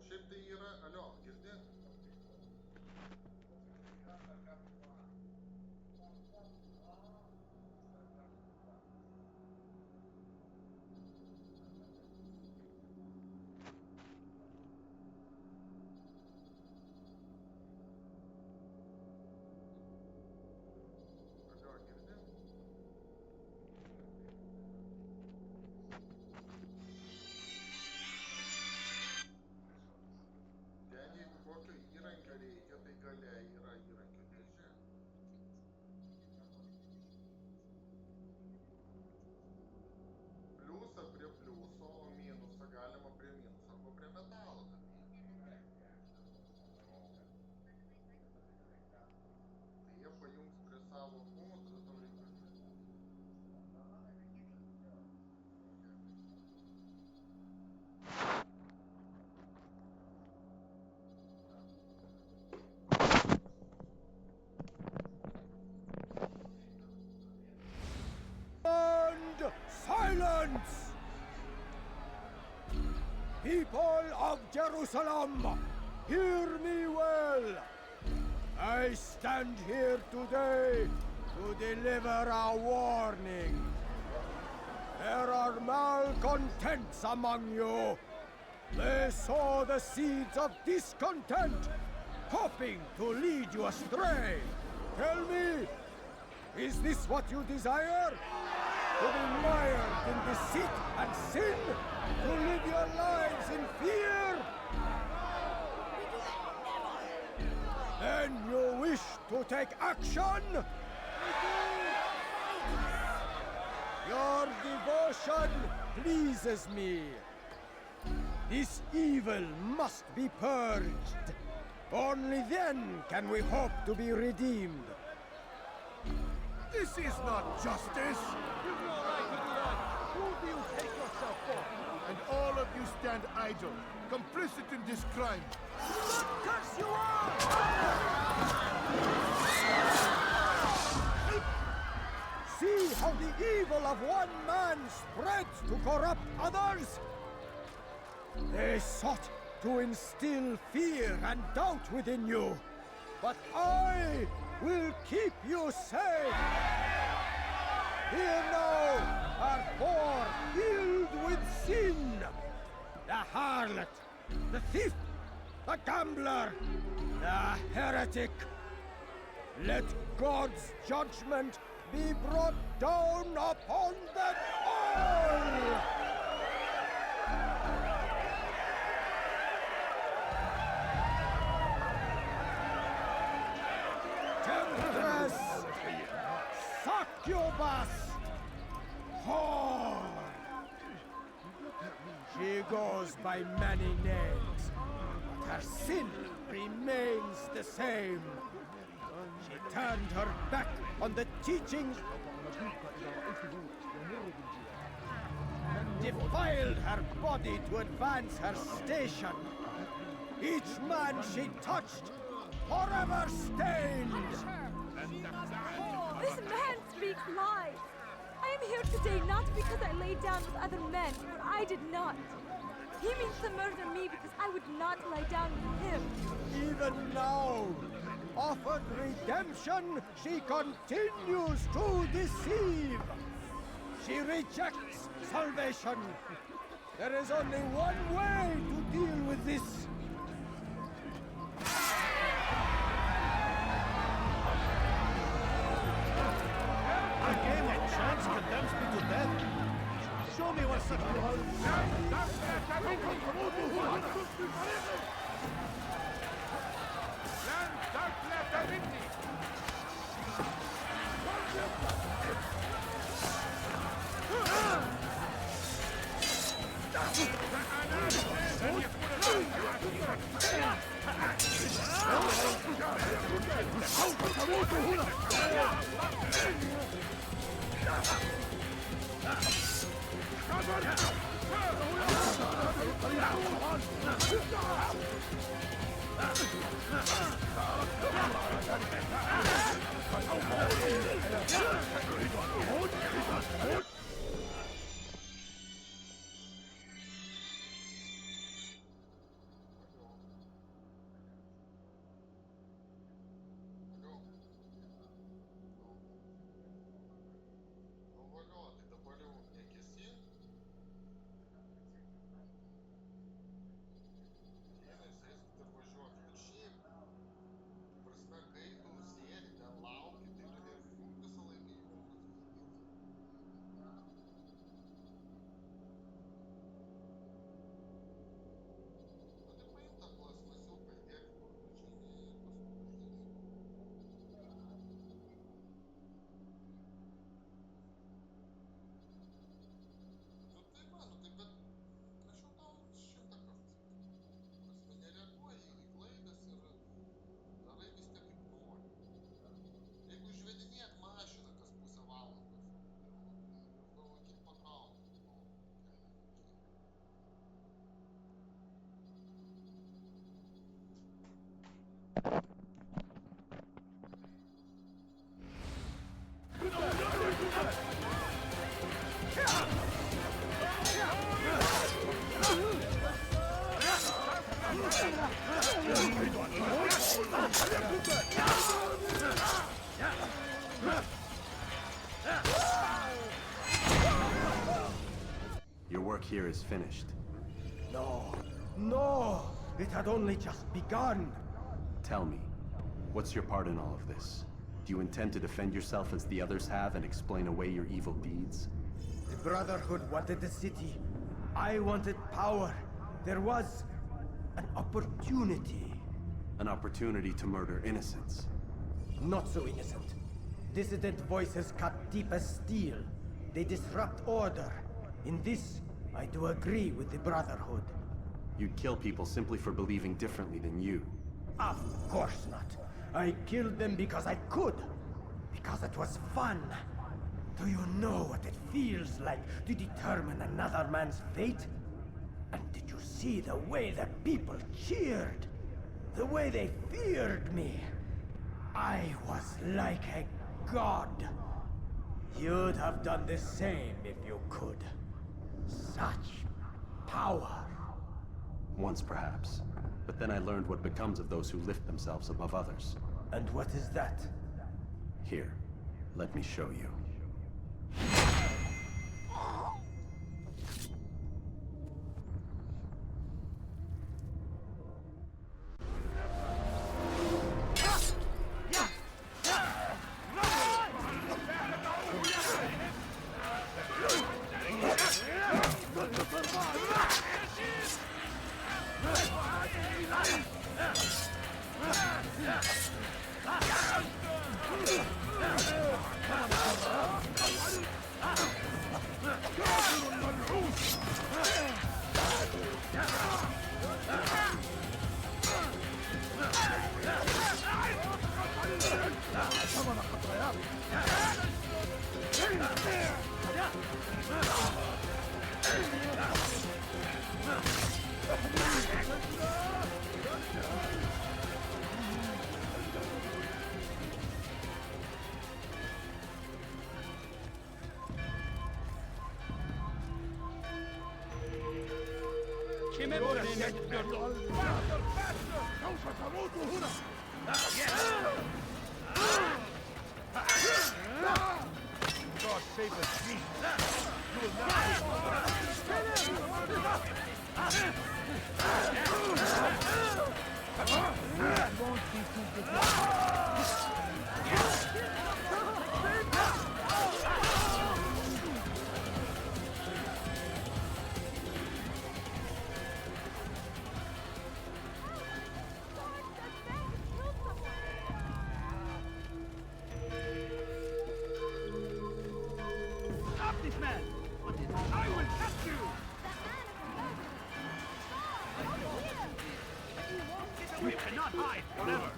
Šiaip tai yra, alio, girdi? Alio, girdi? Ten jeigu kokio įrankio reikia, tai gale yra įrankio dėžė. People of Jerusalem, hear me well. I stand here today to deliver a warning. There are malcontents among you. They sow the seeds of discontent, hoping to lead you astray. Tell me, is this what you desire? To be mired in deceit and sin? To live your lives in fear? Then you wish to take action? Your devotion pleases me. This evil must be purged. Only then can we hope to be redeemed. This is not justice! You've no right to do that! Who do you take yourself for? And all of you stand idle, complicit in this crime. Curse you are! See how the evil of one man spreads to corrupt others? They sought to instill fear and doubt within you, but I will keep you safe. Here now are four filled with sin. The harlot, the thief, the gambler, the heretic. Let God's judgment be brought down upon them all! Temptress! Succubus! Whore! She goes by many names, but her sin remains the same. She turned her back on the teachings and defiled her body to advance her station. Each man she touched forever stained. This man speaks lies. I am here today not because I lay down with other men, for I did not. He means to murder me because I would not lie down with him. Even now, offered redemption, she continues to deceive. She rejects salvation. There is only one way to deal with this. A game of chance condemns me to death. Show me what such Your work here is finished. No, no! It had only just begun! Tell me, what's your part in all of this? Do you intend to defend yourself as the others have and explain away your evil deeds? The Brotherhood wanted the city. I wanted power. There was an opportunity. An opportunity to murder innocents. Not so innocent. Dissident voices cut deep as steel. They disrupt order. In this, I do agree with the Brotherhood. You'd kill people simply for believing differently than you. Of course not. I killed them because I could. Because it was fun. Do you know what it feels like to determine another man's fate? And did you see the way the people cheered? The way they feared me? I was like a god. You'd have done the same if you could. Such power. Once, perhaps. But then I learned what becomes of those who lift themselves above others. And what is that? Here, let me show you. Kime böyle istiyorsun? God save us, me. You will not Stop this man! I will catch you! You cannot hide forever!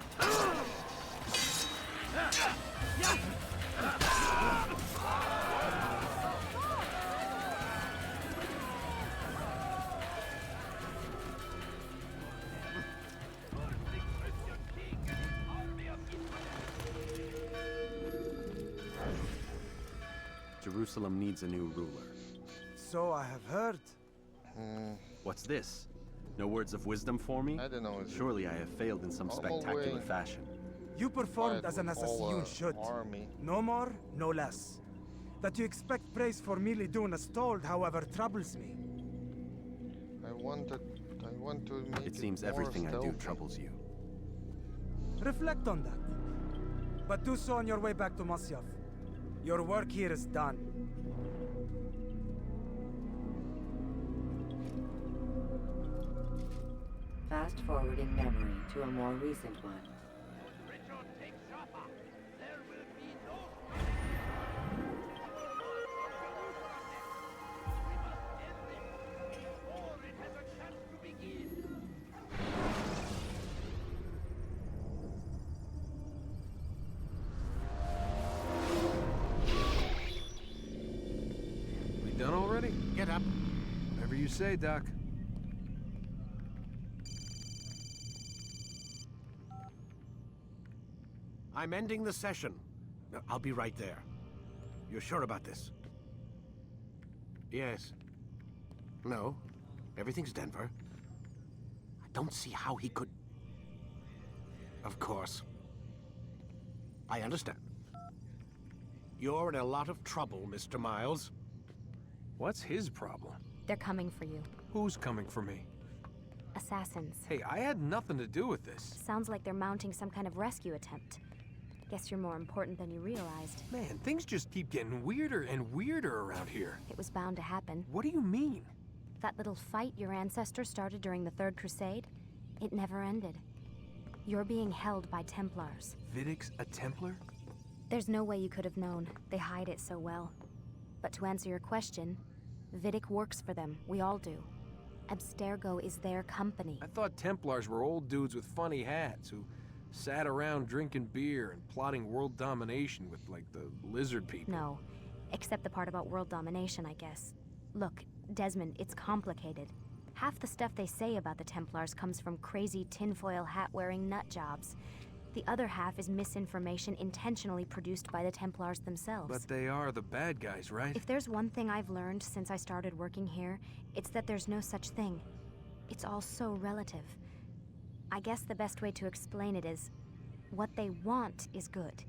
Jerusalem needs a new ruler. So I have heard. What's this? No words of wisdom for me? I don't know. Surely I have failed in some spectacular fashion. You performed as an with all, assassin should. army. No more, no less. That you expect praise for merely doing as told, however, troubles me. I want to make It seems more everything I do stealthy. troubles you. Reflect on that. But do so on your way back to Masyaf. Your work here is done. Fast forwarding memory to a more recent one. We done already? Get up. Whatever you say, Doc. I'm ending the session. I'll be right there. You're sure about this? Yes. No. Everything's Denver. I don't see how he could... Of course. I understand. You're in a lot of trouble, Mr. Miles. What's his problem? They're coming for you. Who's coming for me? Assassins. Hey, I had nothing to do with this. Sounds like they're mounting some kind of rescue attempt. Guess you're more important than you realized. Man, things just keep getting weirder and weirder around here. It was bound to happen. What do you mean? That little fight your ancestors started during the Third Crusade, it never ended. You're being held by Templars. Vidic's a Templar? There's no way you could have known. They hide it so well. But to answer your question, Vidic works for them. We all do. Abstergo is their company. I thought Templars were old dudes with funny hats who sat around drinking beer and plotting world domination with, like, the lizard people. No, except the part about world domination, I guess. Look, Desmond, it's complicated. Half the stuff they say about the Templars comes from crazy tinfoil hat-wearing nut jobs. The other half is misinformation intentionally produced by the Templars themselves. But they are the bad guys, right? If there's one thing I've learned since I started working here, it's that there's no such thing. It's all so relative. I guess the best way to explain it is, what they want is good.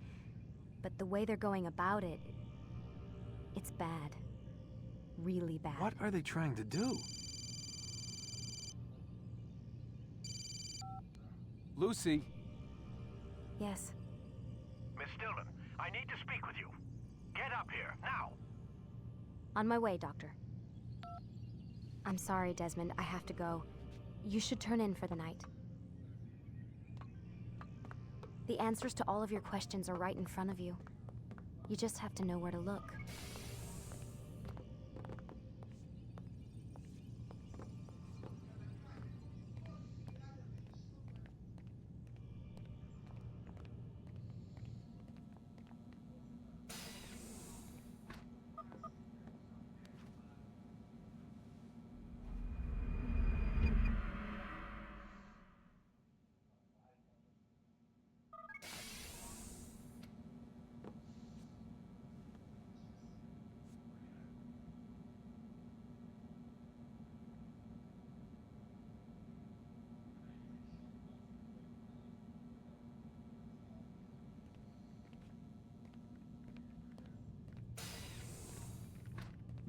But the way they're going about it, it's bad. Really bad. What are they trying to do? Lucy? Yes. Miss Stillman, I need to speak with you. Get up here, now! On my way, Doctor. I'm sorry, Desmond. I have to go. You should turn in for the night. The answers to all of your questions are right in front of you. You just have to know where to look.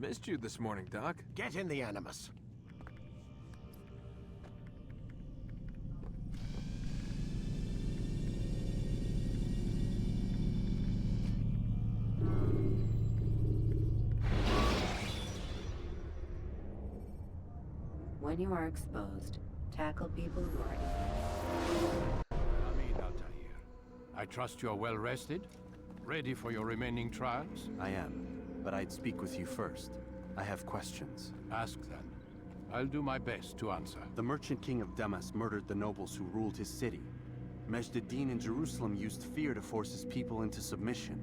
Missed you this morning, Doc. Get in the Animus. When you are exposed, tackle people who are... Amin Altair. I trust you are well rested? Ready for your remaining trials? I am, but I'd speak with you first. I have questions. Ask then. I'll do my best to answer. The merchant king of Damas murdered the nobles who ruled his city. Majd ad-Din in Jerusalem used fear to force his people into submission.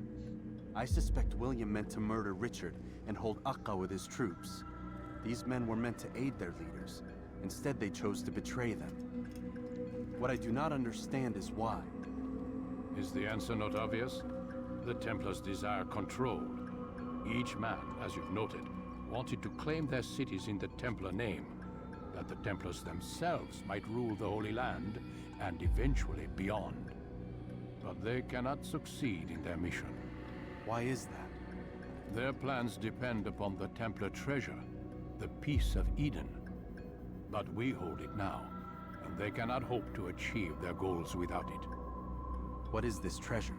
I suspect William meant to murder Richard and hold Akka with his troops. These men were meant to aid their leaders. Instead, they chose to betray them. What I do not understand is why. Is the answer not obvious? The Templars desire control. Each man, as you've noted, wanted to claim their cities in the Templar name, that the Templars themselves might rule the Holy Land, and eventually beyond. But they cannot succeed in their mission. Why is that? Their plans depend upon the Templar treasure, the Peace of Eden. But we hold it now, and they cannot hope to achieve their goals without it. What is this treasure?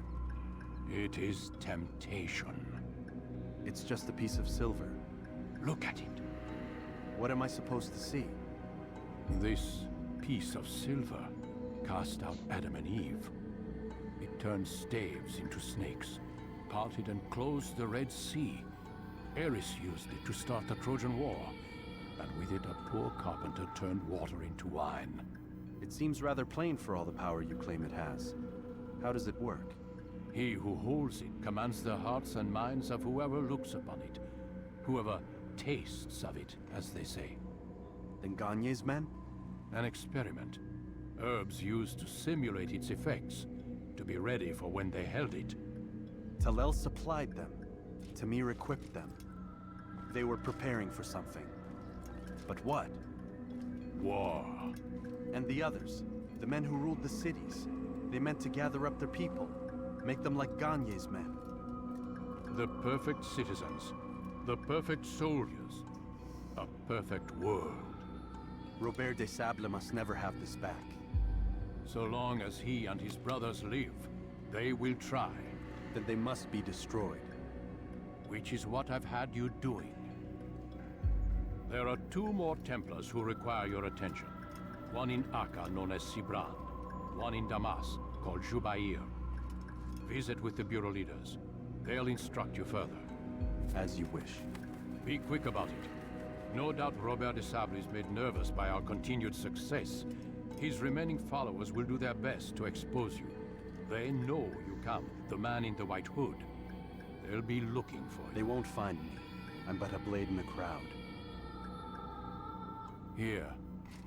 It is temptation. It's just a piece of silver. Look at it. What am I supposed to see? This piece of silver cast out Adam and Eve. It turned staves into snakes, parted and closed the Red Sea. Ares used it to start the Trojan War, and with it a poor carpenter turned water into wine. It seems rather plain for all the power you claim it has. How does it work? He who holds it commands the hearts and minds of whoever looks upon it, whoever tastes of it, as they say. Then Gagne's men? An experiment. Herbs used to simulate its effects, to be ready for when they held it. Talel supplied them. Tamir equipped them. They were preparing for something. But what? War. And the others, the men who ruled the cities, they meant to gather up their people, make them like Gagne's men. The perfect citizens, the perfect soldiers. A perfect world. Robert de Sable must never have this back. So long as he and his brothers live, they will try. Then they must be destroyed. Which is what I've had you doing. There are 2 more Templars who require your attention. One in Acre, known as Sibran. One in Damas, called Jubair. Visit with the Bureau leaders. They'll instruct you further. As you wish. Be quick about it. No doubt Robert de Sable is made nervous by our continued success. His remaining followers will do their best to expose you. They know you come, the man in the white hood. They'll be looking for you. They won't find me. I'm but a blade in the crowd. Here,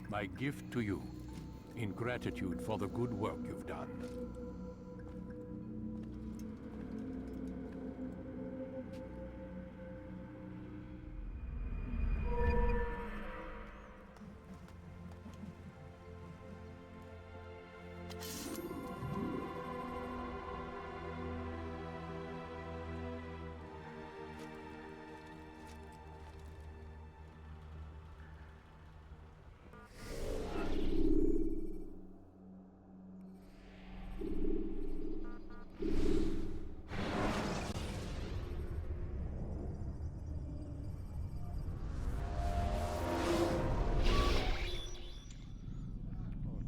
my gift to you, in gratitude for the good work you've done.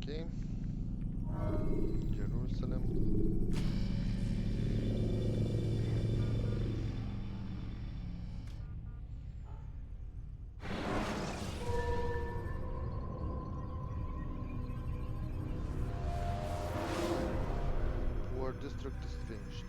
Okay. Jerusalem. War district is finished.